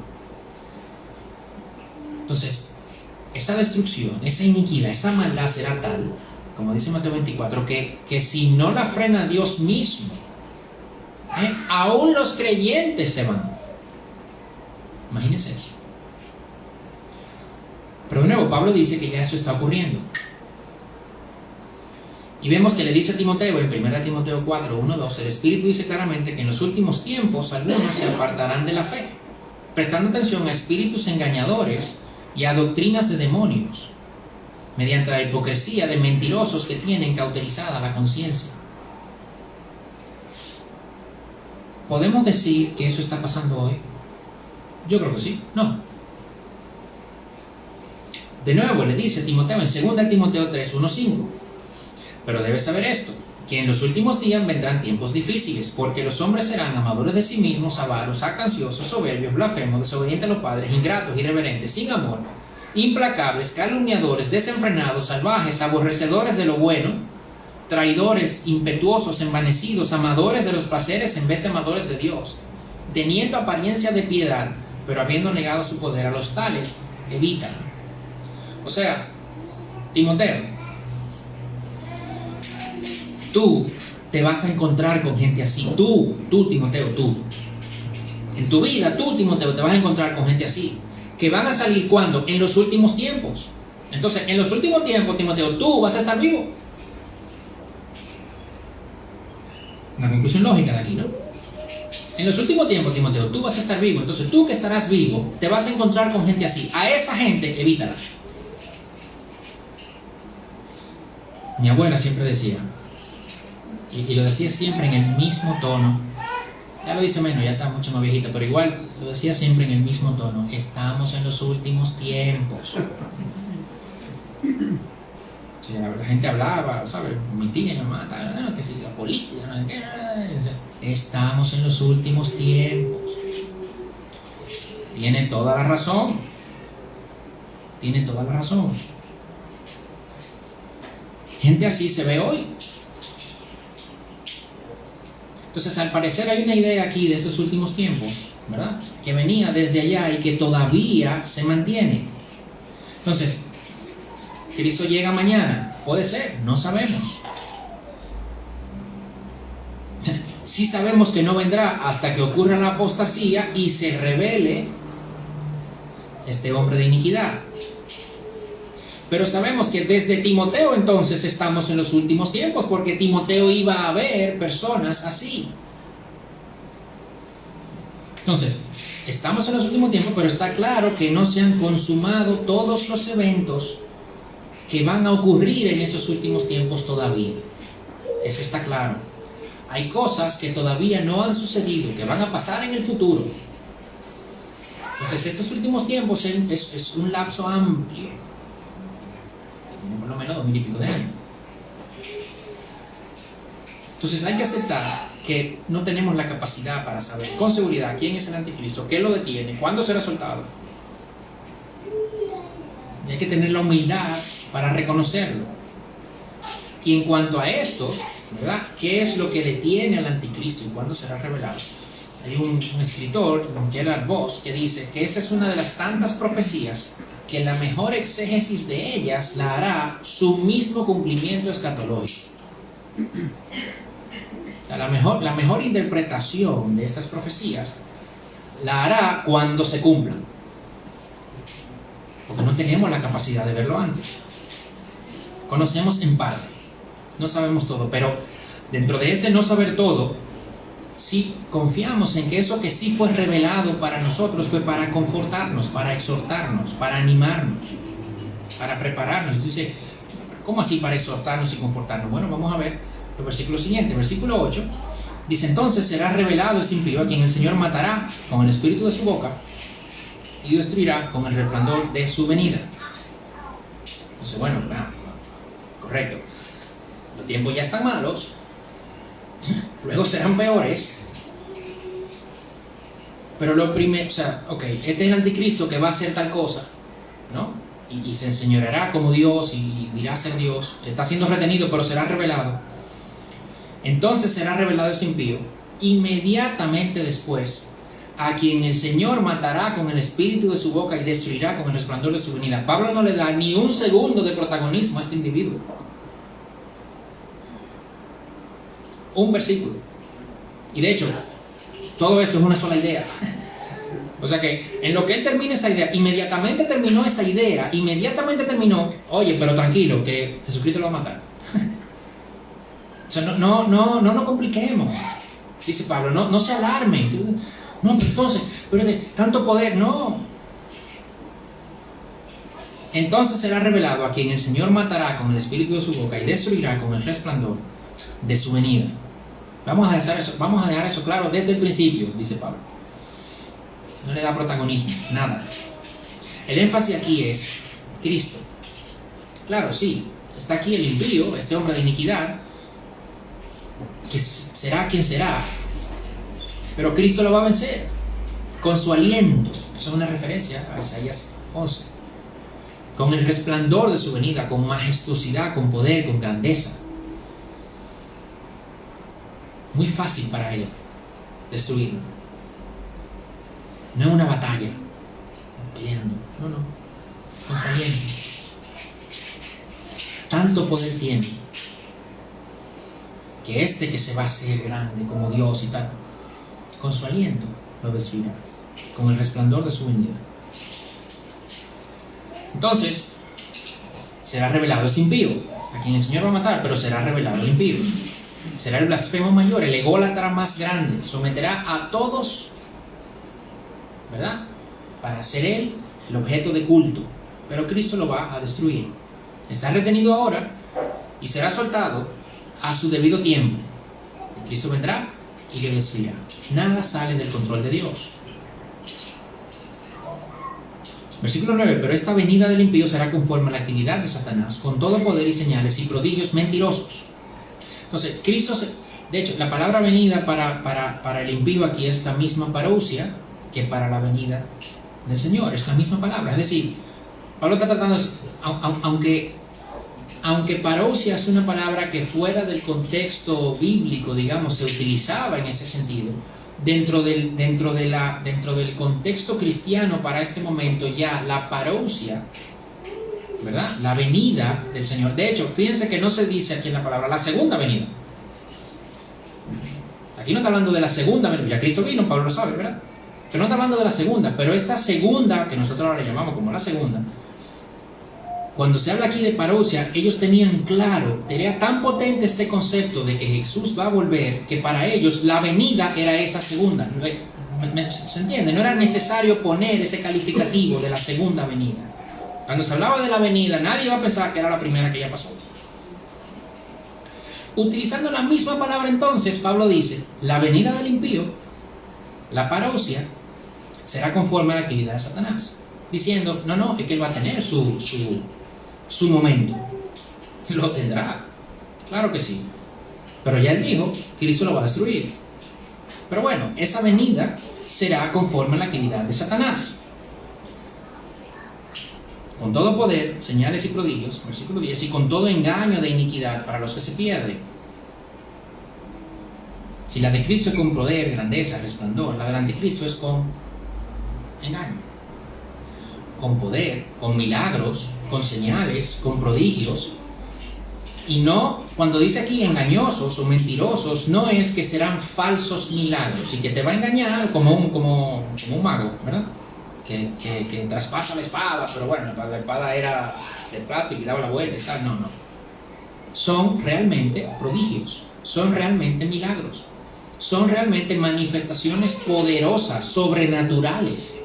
Entonces, esa destrucción, esa iniquidad, esa maldad será tal, como dice Mateo 24, que si no la frena Dios mismo, aún los creyentes se van. Imagínense eso. Pero de nuevo, Pablo dice que ya eso está ocurriendo. Y vemos que le dice a Timoteo, en 1 Timoteo 4, 1, 2, el Espíritu dice claramente que en los últimos tiempos algunos se apartarán de la fe, prestando atención a espíritus engañadores y a doctrinas de demonios, mediante la hipocresía de mentirosos que tienen cauterizada la conciencia. ¿Podemos decir que eso está pasando hoy? Yo creo que sí. No. De nuevo le dice a Timoteo en 2 Timoteo 3, 1, 5. Pero debes saber esto, que en los últimos días vendrán tiempos difíciles, porque los hombres serán amadores de sí mismos, avaros, jactanciosos, soberbios, blasfemos, desobedientes a los padres, ingratos, irreverentes, sin amor, implacables, calumniadores, desenfrenados, salvajes, aborrecedores de lo bueno, traidores, impetuosos, envanecidos, amadores de los placeres en vez de amadores de Dios, teniendo apariencia de piedad, pero habiendo negado su poder, a los tales, evítalos. O sea, Timoteo, tú te vas a encontrar con gente así. Tú, Timoteo, tú. En tu vida, tú, Timoteo, te vas a encontrar con gente así. Que van a salir, ¿cuándo? En los últimos tiempos. Entonces, en los últimos tiempos, Timoteo, tú vas a estar vivo. Una conclusión lógica de aquí, ¿no? En los últimos tiempos, Timoteo, tú vas a estar vivo. Entonces, tú que estarás vivo, te vas a encontrar con gente así. A esa gente, evítala. Mi abuela siempre decía, y lo decía siempre en el mismo tono, ya lo dice menos, ya está mucho más viejita, pero igual lo decía siempre en el mismo tono, estamos en los últimos tiempos. Sí, la gente hablaba, ¿sabes? Mi tía, mi mamá, que si la política, estamos en los últimos tiempos. Tiene toda la razón. Tiene toda la razón. Gente así se ve hoy. Entonces, al parecer hay una idea aquí de esos últimos tiempos, ¿verdad? Que venía desde allá y que todavía se mantiene. Entonces, ¿Cristo llega mañana? Puede ser, no sabemos. Sí sabemos que no vendrá hasta que ocurra la apostasía y se revele este hombre de iniquidad. Pero sabemos que desde Timoteo entonces estamos en los últimos tiempos, porque Timoteo iba a ver personas así. Entonces, estamos en los últimos tiempos, pero está claro que no se han consumado todos los eventos que van a ocurrir en esos últimos tiempos todavía. Eso está claro. Hay cosas que todavía no han sucedido, que van a pasar en el futuro. Entonces, estos últimos tiempos es un lapso amplio. Tiene por lo menos 2000 y pico de años. Entonces, hay que aceptar que no tenemos la capacidad para saber con seguridad quién es el anticristo, qué lo detiene, cuándo será soltado. Y hay que tener la humildad para reconocerlo. Y en cuanto a esto, ¿verdad? ¿Qué es lo que detiene al anticristo y cuándo será revelado? Hay un escritor, Gerard Voss, que dice que esta es una de las tantas profecías que la mejor exégesis de ellas la hará su mismo cumplimiento escatológico. O sea, la mejor interpretación de estas profecías la hará cuando se cumplan. Porque no tenemos la capacidad de verlo antes. Conocemos en parte, no sabemos todo, pero dentro de ese no saber todo, sí confiamos en que eso que sí fue revelado para nosotros fue para confortarnos, para exhortarnos, para animarnos, para prepararnos. Entonces, ¿cómo así para exhortarnos y confortarnos? Bueno, vamos a ver los versículos siguientes. Versículo 8 dice: entonces será revelado ese impío, a quien el Señor matará con el espíritu de su boca y destruirá con el resplandor de su venida. Entonces, bueno, correcto. Los tiempos ya están malos, luego serán peores, pero lo primero, o sea, ok, este es el anticristo que va a hacer tal cosa, ¿no? Y se enseñoreará como Dios y dirá ser Dios. Está siendo retenido, pero será revelado. Entonces será revelado ese impío inmediatamente después, a quien el Señor matará con el espíritu de su boca y destruirá con el resplandor de su venida. Pablo no le da ni un segundo de protagonismo a este individuo. Un versículo. Y de hecho, todo esto es una sola idea. O sea que en lo que él termina esa idea, inmediatamente terminó esa idea, inmediatamente terminó, oye, pero tranquilo, que Jesucristo lo va a matar. O sea, no nos compliquemos, dice Pablo, no se alarmen. No, pero entonces, pero de tanto poder, no. Entonces será revelado a quien el Señor matará con el espíritu de su boca y destruirá con el resplandor de su venida. Vamos a dejar eso claro desde el principio, dice Pablo. No le da protagonismo, nada. El énfasis aquí es Cristo. Claro, sí, está aquí el impío, este hombre de iniquidad, que será quien será, pero Cristo lo va a vencer con su aliento. Eso es una referencia a Isaías 11. Con el resplandor de su venida, con majestuosidad, con poder, con grandeza. Muy fácil para él destruirlo. No es una batalla, peleando, no, con su aliento. Tanto poder tiene que este que se va a hacer grande como Dios y tal, con su aliento lo destruirá, con el resplandor de su venida. Entonces será revelado ese impío, a quien el Señor va a matar, pero será revelado el impío. Será el blasfemo mayor, el ególatra más grande, someterá a todos, ¿verdad?, para ser él el objeto de culto, pero Cristo lo va a destruir. Está retenido ahora y será soltado a su debido tiempo. Cristo vendrá y le destruirá. Nada sale del control de Dios. Versículo 9: pero esta venida del impío será conforme a la actividad de Satanás, con todo poder y señales y prodigios mentirosos. Entonces, de hecho, la palabra venida para el impío aquí es la misma parousia que para la venida del Señor. Es la misma palabra. Es decir, Pablo está tratando, aunque parousia es una palabra que fuera del contexto bíblico, digamos, se utilizaba en ese sentido, dentro del contexto cristiano para este momento ya la parousia, ¿verdad?, la venida del Señor. De hecho, fíjense que no se dice aquí en la palabra la segunda venida. Aquí no está hablando de la segunda venida. Ya Cristo vino, Pablo lo sabe, ¿verdad? Pero no está hablando de la segunda. Pero esta segunda, que nosotros ahora le llamamos como la segunda, cuando se habla aquí de parousia, ellos tenían claro, era tan potente este concepto de que Jesús va a volver, que para ellos la venida era esa segunda. ¿Se entiende? No era necesario poner ese calificativo de la segunda venida. Cuando se hablaba de la venida, nadie iba a pensar que era la primera que ya pasó. Utilizando la misma palabra entonces, Pablo dice, la venida del impío, la parousia, será conforme a la actividad de Satanás. Diciendo, no, es que él va a tener su momento. Lo tendrá. Claro que sí. Pero ya él dijo, Cristo lo va a destruir. Pero bueno, esa venida será conforme a la actividad de Satanás. Con todo poder, señales y prodigios, versículo 10, y con todo engaño de iniquidad para los que se pierden. Si la de Cristo es con poder, grandeza, resplandor, la del anticristo es con engaño, con poder, con milagros, con señales, con prodigios. Y no, cuando dice aquí engañosos o mentirosos, no es que serán falsos milagros y que te va a engañar como un mago, ¿verdad? Que traspasa la espada, pero bueno, la espada era de plástico y daba la vuelta y tal. No. Son realmente prodigios, son realmente milagros, son realmente manifestaciones poderosas, sobrenaturales.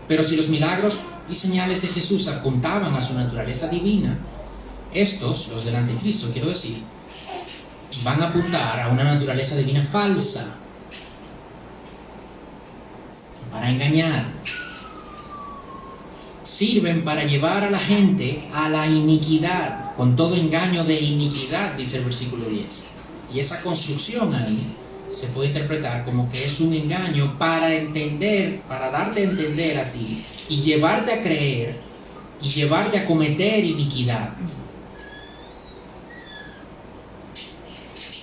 Pero si los milagros y señales de Jesús apuntaban a su naturaleza divina, estos, los del anticristo, quiero decir, van a apuntar a una naturaleza divina falsa, para engañar. Sirven para llevar a la gente a la iniquidad, con todo engaño de iniquidad, dice el versículo 10. Y esa construcción ahí se puede interpretar como que es un engaño para entender, para darte a entender a ti y llevarte a creer y llevarte a cometer iniquidad.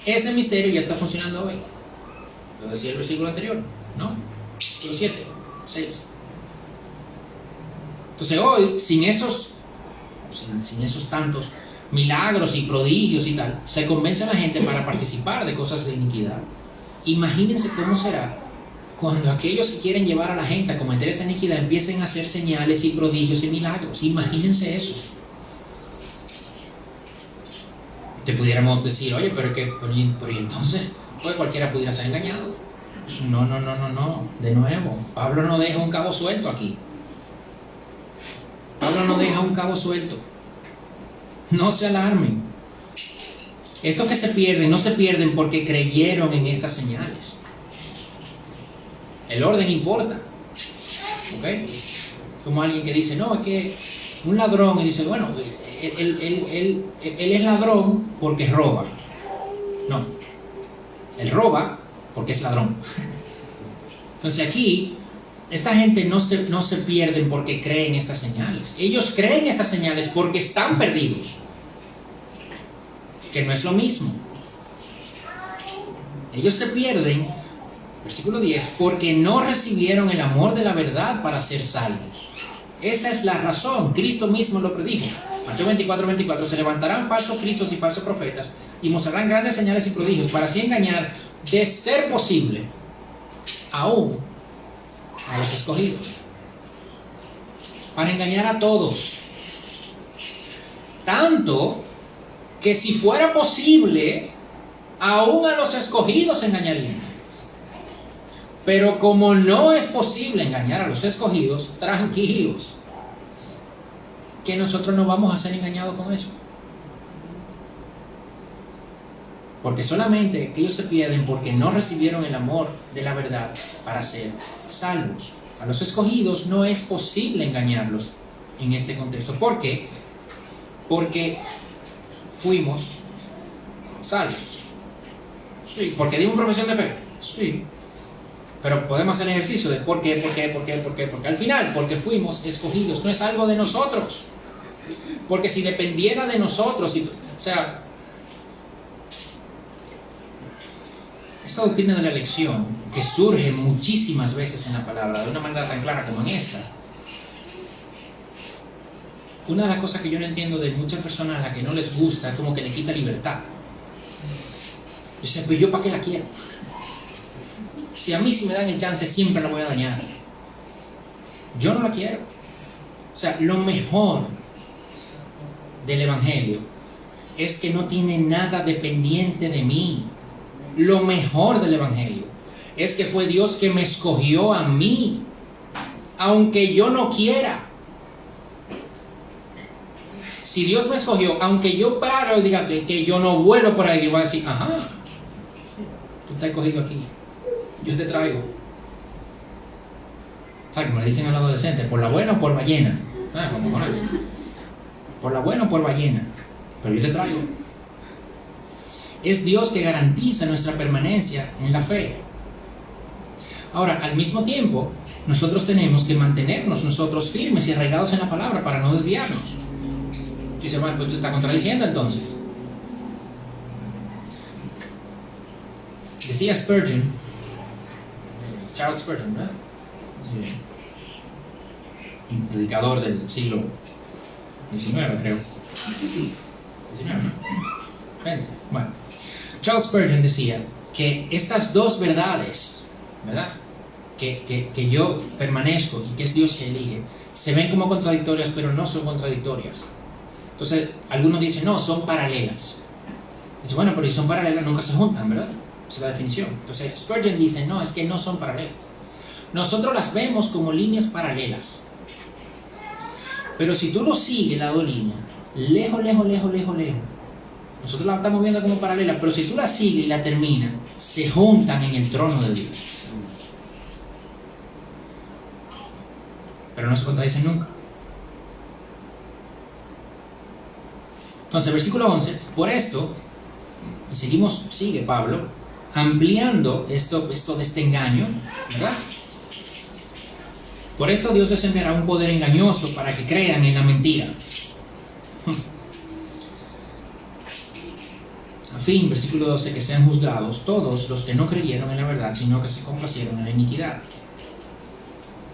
Ese misterio ya está funcionando hoy. Lo decía el versículo anterior, ¿no? Versículo 7, 6. Entonces hoy, sin esos tantos milagros y prodigios y tal, se convence a la gente para participar de cosas de iniquidad. Imagínense cómo será cuando aquellos que quieren llevar a la gente a cometer esa iniquidad empiecen a hacer señales y prodigios y milagros. Imagínense eso. Te pudiéramos decir, oye, pero entonces, pues cualquiera pudiera ser engañado. No. De nuevo, Pablo no deja un cabo suelto aquí. Pablo no deja un cabo suelto. No se alarmen. Estos que se pierden, no se pierden porque creyeron en estas señales. El orden importa. ¿Ok? Como alguien que dice, no, es que un ladrón, y dice, bueno, él es ladrón porque roba. No. Él roba porque es ladrón. Entonces aquí, esta gente no se pierden porque creen estas señales. Ellos creen estas señales porque están perdidos. Que no es lo mismo. Ellos se pierden, versículo 10, porque no recibieron el amor de la verdad para ser salvos. Esa es la razón. Cristo mismo lo predijo. Mateo 24, se levantarán falsos cristos y falsos profetas y mostrarán grandes señales y prodigios para así engañar, de ser posible, aún a los escogidos. Para engañar a todos. Tanto que si fuera posible, aún a los escogidos engañarían. Pero como no es posible engañar a los escogidos, tranquilos, que nosotros no vamos a ser engañados con eso. Porque solamente ellos se pierden porque no recibieron el amor de la verdad para ser salvos. A los escogidos no es posible engañarlos en este contexto. ¿Por qué? Porque fuimos salvos. Sí. ¿Porque dimos profesión de fe? Sí. Pero podemos hacer el ejercicio de ¿por qué? Porque al final, porque fuimos escogidos, no es algo de nosotros. Porque si dependiera de nosotros, esa doctrina de la elección, que surge muchísimas veces en la palabra, de una manera tan clara como en esta, una de las cosas que yo no entiendo de muchas personas a las que no les gusta es como que le quita libertad. Dice, pues yo ¿para qué la quiero? Si a mí si me dan el chance siempre la voy a dañar. Yo no la quiero. O sea, lo mejor del Evangelio es que no tiene nada dependiente de mí. Lo mejor del Evangelio es que fue Dios que me escogió a mí, aunque yo no quiera. Si Dios me escogió, aunque yo paro y diga que yo no vuelvo por ahí, Dios va a decir, ajá, tú estás escogido aquí, yo te traigo. ¿Sabes? Como le dicen al adolescente, por la buena o por ballena. Como con eso. Por la buena o por ballena, pero yo te traigo. Es Dios que garantiza nuestra permanencia en la fe. Ahora, al mismo tiempo, nosotros tenemos que mantenernos nosotros firmes y arraigados en la palabra para no desviarnos. Dice, bueno, pues tú te estás contradiciendo entonces. Decía Spurgeon, Charles Spurgeon, ¿verdad? Un predicador del siglo XIX, creo. 19, ¿no? 20. Bueno, Charles Spurgeon decía que estas dos verdades, ¿verdad? Que yo permanezco y que es Dios que elige, se ven como contradictorias, pero no son contradictorias. Entonces, algunos dicen, no, son paralelas. Dice, bueno, pero si son paralelas nunca se juntan, ¿verdad? Esa es la definición. Entonces, Spurgeon dice, no, es que no son paralelas. Nosotros las vemos como líneas paralelas. Pero si tú lo sigues, la dos líneas, lejos, nosotros la estamos viendo como paralela, pero si tú la sigues y la terminas, se juntan en el trono de Dios. Pero no se contradicen nunca. Entonces, versículo 11, por esto, y sigue Pablo, ampliando esto de este engaño, ¿verdad? Por esto Dios les enviará un poder engañoso para que crean en la mentira. A fin, versículo 12, que sean juzgados todos los que no creyeron en la verdad, sino que se complacieron en la iniquidad.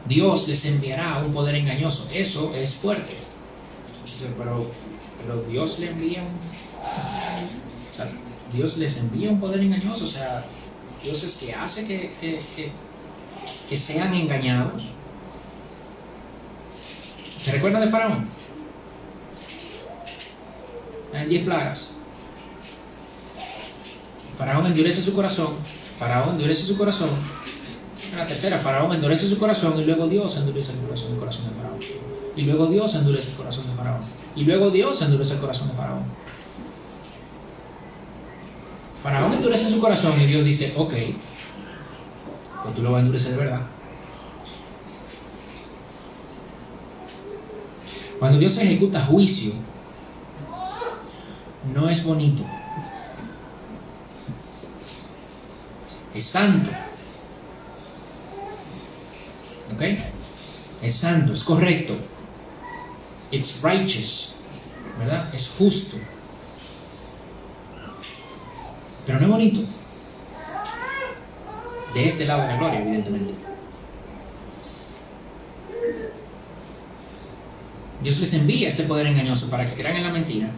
Dios les enviará un poder engañoso. Eso es fuerte. Pero Dios le envía Dios les envía un poder engañoso. O sea, Dios es que hace que sean engañados. ¿Se recuerdan de Faraón? En 10 plagas. Faraón endurece su corazón. En la tercera, Faraón endurece su corazón y luego Dios endurece el corazón de Faraón. Y luego Dios endurece el corazón de Faraón. Y luego Dios endurece el corazón de Faraón. Faraón endurece su corazón y Dios dice, ok, pues tú lo vas a endurecer de verdad. Cuando Dios ejecuta juicio, no es bonito. Es santo. ¿Ok? Es santo, es correcto. It's righteous. ¿Verdad? Es justo. Pero no es bonito. De este lado de la gloria, evidentemente. Dios les envía este poder engañoso para que crean en la mentira,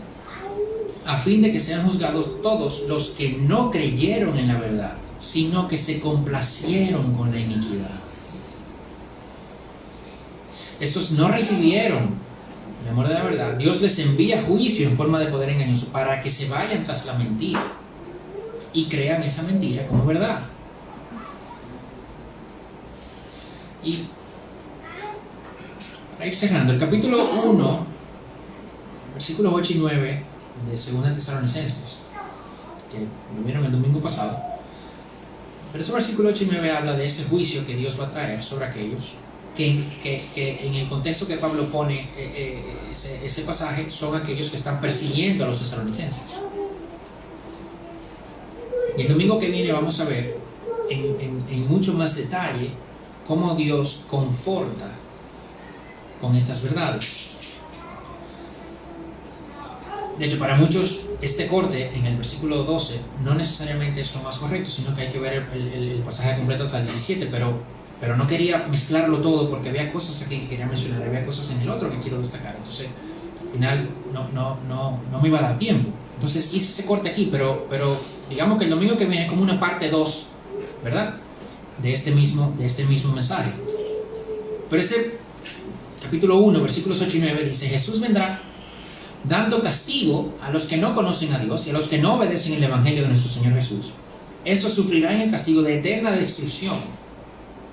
a fin de que sean juzgados todos los que no creyeron en la verdad, sino que se complacieron con la iniquidad. Estos no recibieron el amor de la verdad. Dios les envía juicio en forma de poder engañoso para que se vayan tras la mentira y crean esa mentira como verdad. Y para ir cerrando, el capítulo 1, versículos 8 y 9 de 2 Tesalonicenses, que lo vieron el domingo pasado, pero ese versículo 8 y 9 habla de ese juicio que Dios va a traer sobre aquellos que en el contexto que Pablo pone ese pasaje son aquellos que están persiguiendo a los tesalonicenses. Y el domingo que viene vamos a ver en mucho más detalle cómo Dios conforta con estas verdades. De hecho, para muchos este corte en el versículo 12 no necesariamente es lo más correcto, sino que hay que ver el pasaje completo hasta el 17, pero no quería mezclarlo todo porque había cosas aquí que quería mencionar, había cosas en el otro que quiero destacar. Entonces, al final no me iba a dar tiempo. Entonces hice ese corte aquí, pero digamos que el domingo que viene es como una parte 2, ¿verdad? De este mismo mensaje. Pero ese capítulo 1, versículos 8 y 9 dice: Jesús vendrá dando castigo a los que no conocen a Dios y a los que no obedecen el Evangelio de nuestro Señor Jesús. Estos sufrirán el castigo de eterna destrucción,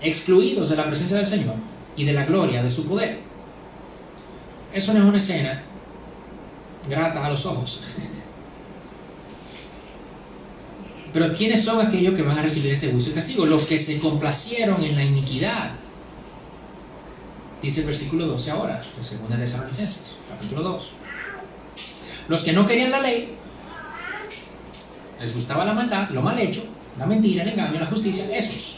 excluidos de la presencia del Señor y de la gloria de su poder. Eso no es una escena grata a los ojos. Pero ¿quiénes son aquellos que van a recibir este juicio y castigo? Los que se complacieron en la iniquidad. Dice el versículo 12 ahora, de 2 Tesalonicenses, capítulo 2. Los que no querían la ley, les gustaba la maldad, lo mal hecho, la mentira, el engaño, la justicia, esos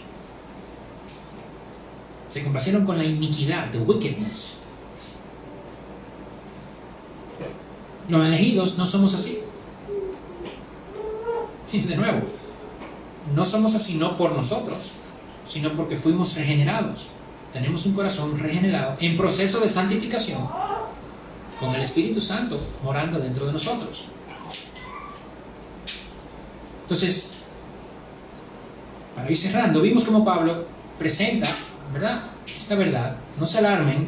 se complacieron con la iniquidad, the wickedness. Los elegidos no somos así. De nuevo, no somos así no por nosotros, sino porque fuimos regenerados. Tenemos un corazón regenerado en proceso de santificación, con el Espíritu Santo morando dentro de nosotros. Entonces, para ir cerrando, vimos cómo Pablo presenta, ¿verdad?, esta verdad. No se alarmen,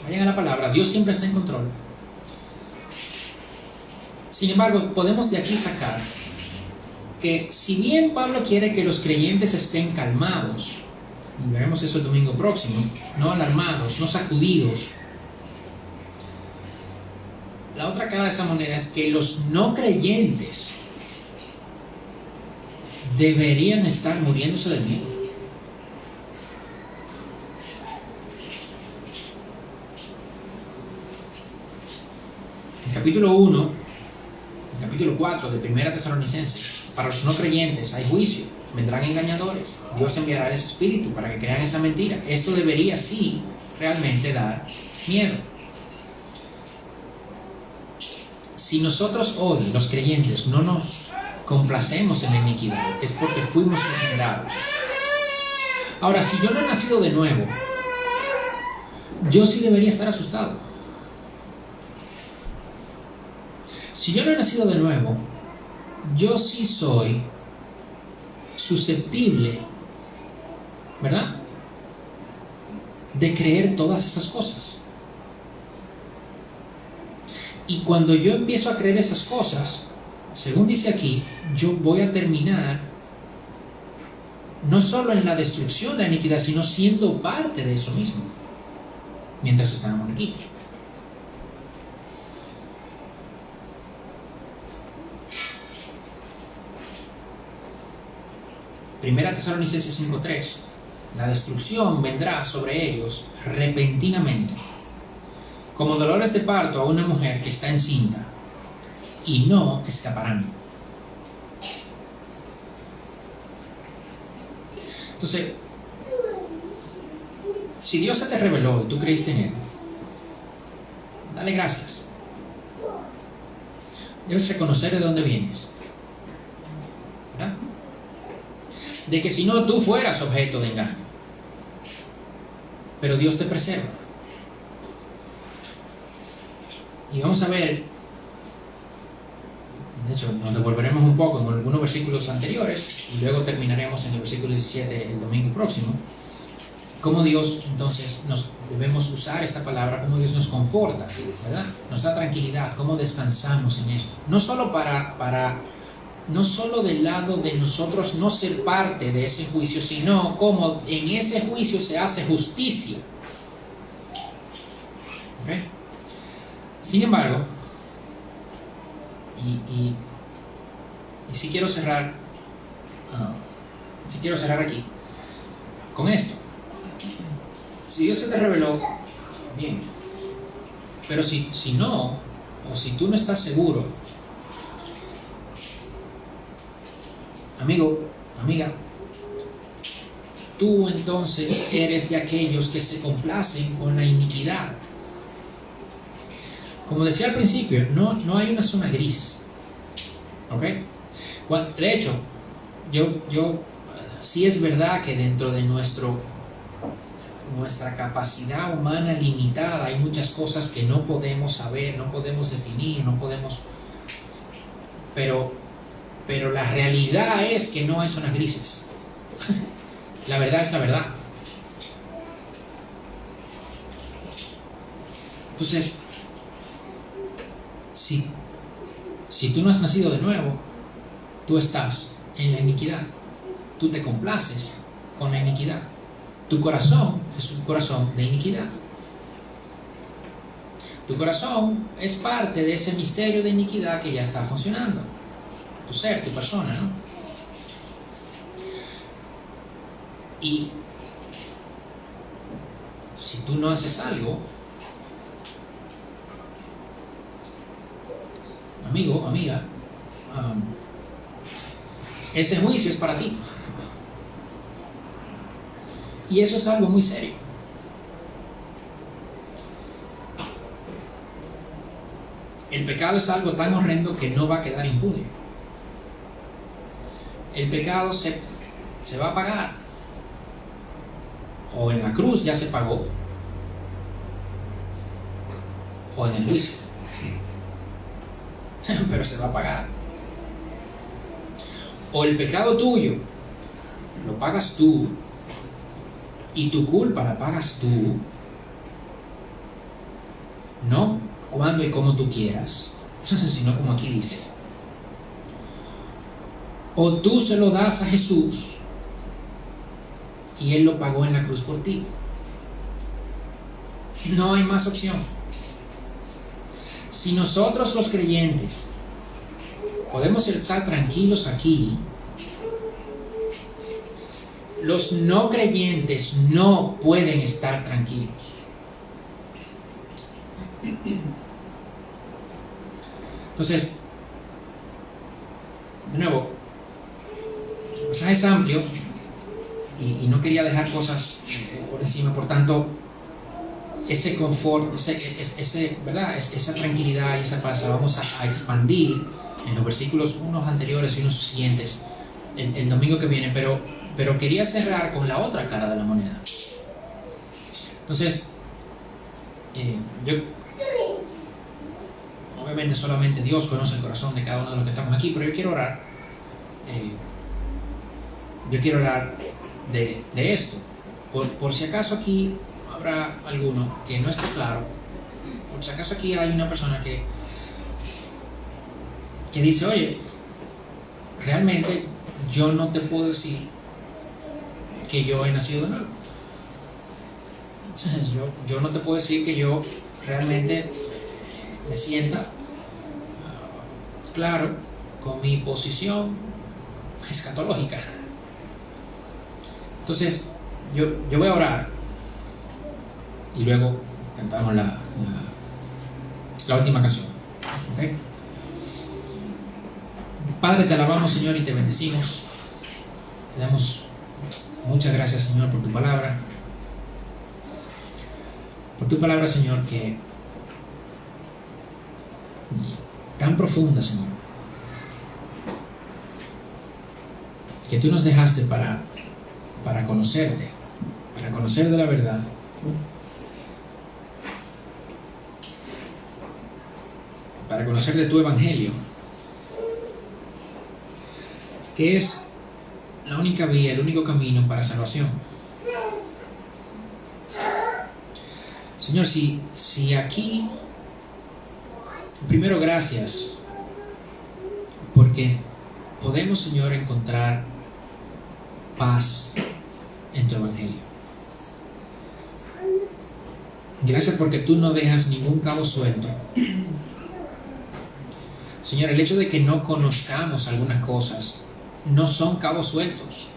vayan a la palabra, Dios siempre está en control. Sin embargo, podemos de aquí sacar que si bien Pablo quiere que los creyentes estén calmados, y veremos eso el domingo próximo, no alarmados, no sacudidos, la otra cara de esa moneda es que los no creyentes deberían estar muriéndose del miedo. En capítulo 1, en capítulo 4 de 1 Tesalonicenses, para los no creyentes hay juicio, vendrán engañadores, Dios enviará ese espíritu para que crean esa mentira. Esto debería sí realmente dar miedo. Si nosotros hoy, los creyentes, no nos complacemos en la iniquidad, es porque fuimos regenerados. Ahora, si yo no he nacido de nuevo, yo sí debería estar asustado. Si yo no he nacido de nuevo, yo sí soy susceptible, ¿verdad?, de creer todas esas cosas. Y cuando yo empiezo a creer esas cosas, según dice aquí, yo voy a terminar no solo en la destrucción de la iniquidad, sino siendo parte de eso mismo, mientras estamos aquí. Primera Tesalonicenses 5:3. La destrucción vendrá sobre ellos repentinamente, como dolores de parto a una mujer que está encinta, y no escaparán. Entonces, si Dios se te reveló y tú creíste en Él, dale gracias. Debes reconocer de dónde vienes, ¿verdad? De que si no, tú fueras objeto de engaño. Pero Dios te preserva. Y vamos a ver, de hecho, nos devolveremos un poco en algunos versículos anteriores, y luego terminaremos en el versículo 17 el domingo próximo, cómo Dios, entonces, nos debemos usar esta palabra, cómo Dios nos conforta, ¿verdad? Nos da tranquilidad, cómo descansamos en esto. No solo no solo del lado de nosotros no ser parte de ese juicio, sino como en ese juicio se hace justicia. ¿Okay? Sin embargo, y si quiero cerrar aquí con esto. Si Dios se te reveló, bien, pero si no, o si tú no estás seguro, amigo, amiga, tú entonces eres de aquellos que se complacen con la iniquidad. Como decía al principio, no hay una zona gris, ¿ok? De hecho, yo sí es verdad que dentro de nuestra capacidad humana limitada hay muchas cosas que no podemos saber, no podemos definir, pero la realidad es que no hay zonas grises. La verdad es la verdad. Entonces, si tú no has nacido de nuevo, tú estás en la iniquidad. Tú te complaces con la iniquidad. Tu corazón es un corazón de iniquidad. Tu corazón es parte de ese misterio de iniquidad que ya está funcionando. Tu ser, tu persona, ¿no? Y si tú no haces algo, amigo, amiga, ese juicio es para ti. Y eso es algo muy serio. El pecado es algo tan horrendo que no va a quedar impune. El pecado se va a pagar. O en la cruz ya se pagó, o en el juicio. Pero se va a pagar. O el pecado tuyo lo pagas tú, y tu culpa la pagas tú, no cuando y como tú quieras, sino como aquí dice. O tú se lo das a Jesús y Él lo pagó en la cruz por ti. No hay más opción. Si nosotros los creyentes podemos estar tranquilos aquí, los no creyentes no pueden estar tranquilos. Entonces, de nuevo, el mensaje es amplio y no quería dejar cosas por encima, por tanto, ese confort, ¿verdad? Esa tranquilidad y esa paz la vamos a expandir en los versículos unos anteriores y unos siguientes el domingo que viene, pero quería cerrar con la otra cara de la moneda. Entonces, yo obviamente solamente Dios conoce el corazón de cada uno de los que estamos aquí, pero yo quiero orar. Yo quiero orar de esto. Por si acaso aquí habrá alguno que no esté claro, por si acaso aquí hay una persona que dice, oye, realmente yo no te puedo decir que yo he nacido de nuevo. Yo no te puedo decir que yo realmente me sienta claro con mi posición escatológica. Entonces, yo voy a orar y luego cantamos la última canción. ¿Okay? Padre, te alabamos, Señor, y te bendecimos. Te damos muchas gracias, Señor, por tu palabra. Por tu palabra, Señor, que tan profunda, Señor, que tú nos dejaste para conocerte, para conocer de la verdad. Para conocer de tu evangelio, que es la única vía, el único camino para salvación. Señor, si aquí, primero gracias, porque podemos, Señor, encontrar paz en tu evangelio. Gracias porque tú no dejas ningún cabo suelto. Señor, el hecho de que no conozcamos algunas cosas no son cabos sueltos.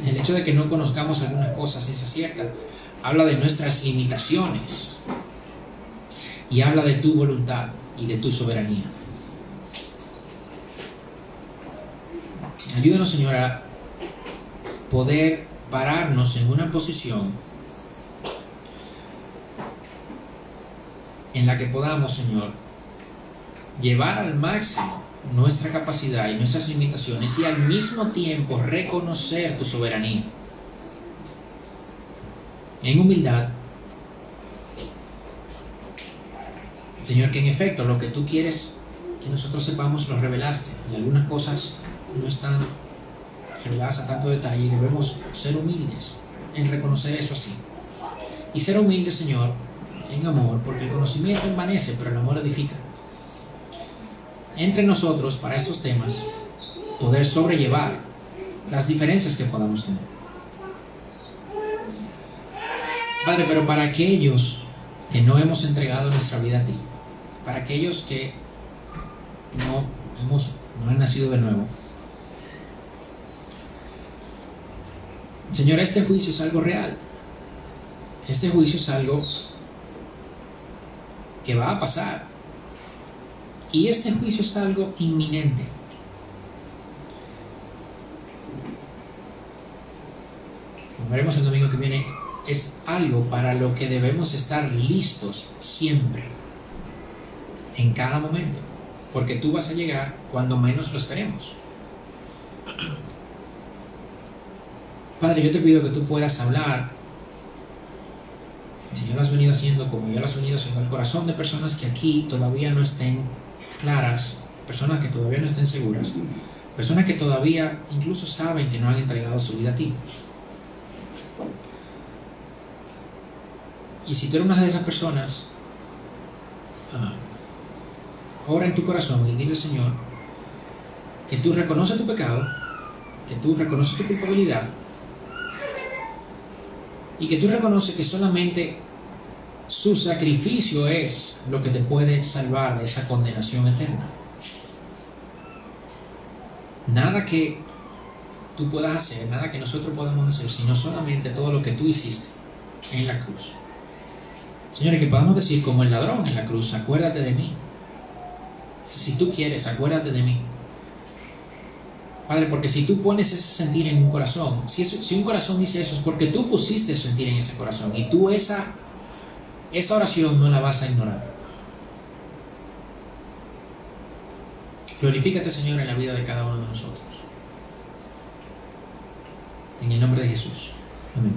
El hecho de que no conozcamos algunas cosas, esa cierta, habla de nuestras limitaciones y habla de tu voluntad y de tu soberanía. Ayúdanos, Señor, a poder pararnos en una posición en la que podamos, Señor, llevar al máximo nuestra capacidad y nuestras limitaciones y al mismo tiempo reconocer tu soberanía. En humildad, Señor, que en efecto lo que tú quieres que nosotros sepamos lo revelaste, y algunas cosas no están reveladas a tanto detalle, y debemos ser humildes en reconocer eso así. Y ser humildes, Señor, en amor, porque el conocimiento envanece, pero el amor edifica. Entre nosotros, para estos temas, poder sobrellevar las diferencias que podamos tener. Padre, pero para aquellos que no hemos entregado nuestra vida a ti. Para aquellos que no han nacido de nuevo, Señor, este juicio es algo real. Este juicio es algo que va a pasar. Y este juicio es algo inminente. Como veremos el domingo que viene, es algo para lo que debemos estar listos siempre, en cada momento, porque tú vas a llegar cuando menos lo esperemos. Padre, yo te pido que tú puedas hablar, si ya lo has venido haciendo, como ya lo has venido haciendo, al corazón de personas que aquí todavía no estén claras, personas que todavía no estén seguras, personas que todavía incluso saben que no han entregado su vida a ti. Y si tú eres una de esas personas, ora en tu corazón y dile, Señor, que tú reconoces tu pecado, que tú reconoces tu culpabilidad, y que tú reconoces que solamente su sacrificio es lo que te puede salvar de esa condenación eterna. Nada que tú puedas hacer, nada que nosotros podamos hacer, sino solamente todo lo que tú hiciste en la cruz. Señores, que podamos decir como el ladrón en la cruz, acuérdate de mí. Si tú quieres, acuérdate de mí. Padre, porque si tú pones ese sentir en un corazón, si un corazón dice eso, es porque tú pusiste ese sentir en ese corazón, y tú esa oración no la vas a ignorar. Glorifícate, Señor, en la vida de cada uno de nosotros. En el nombre de Jesús. Amén.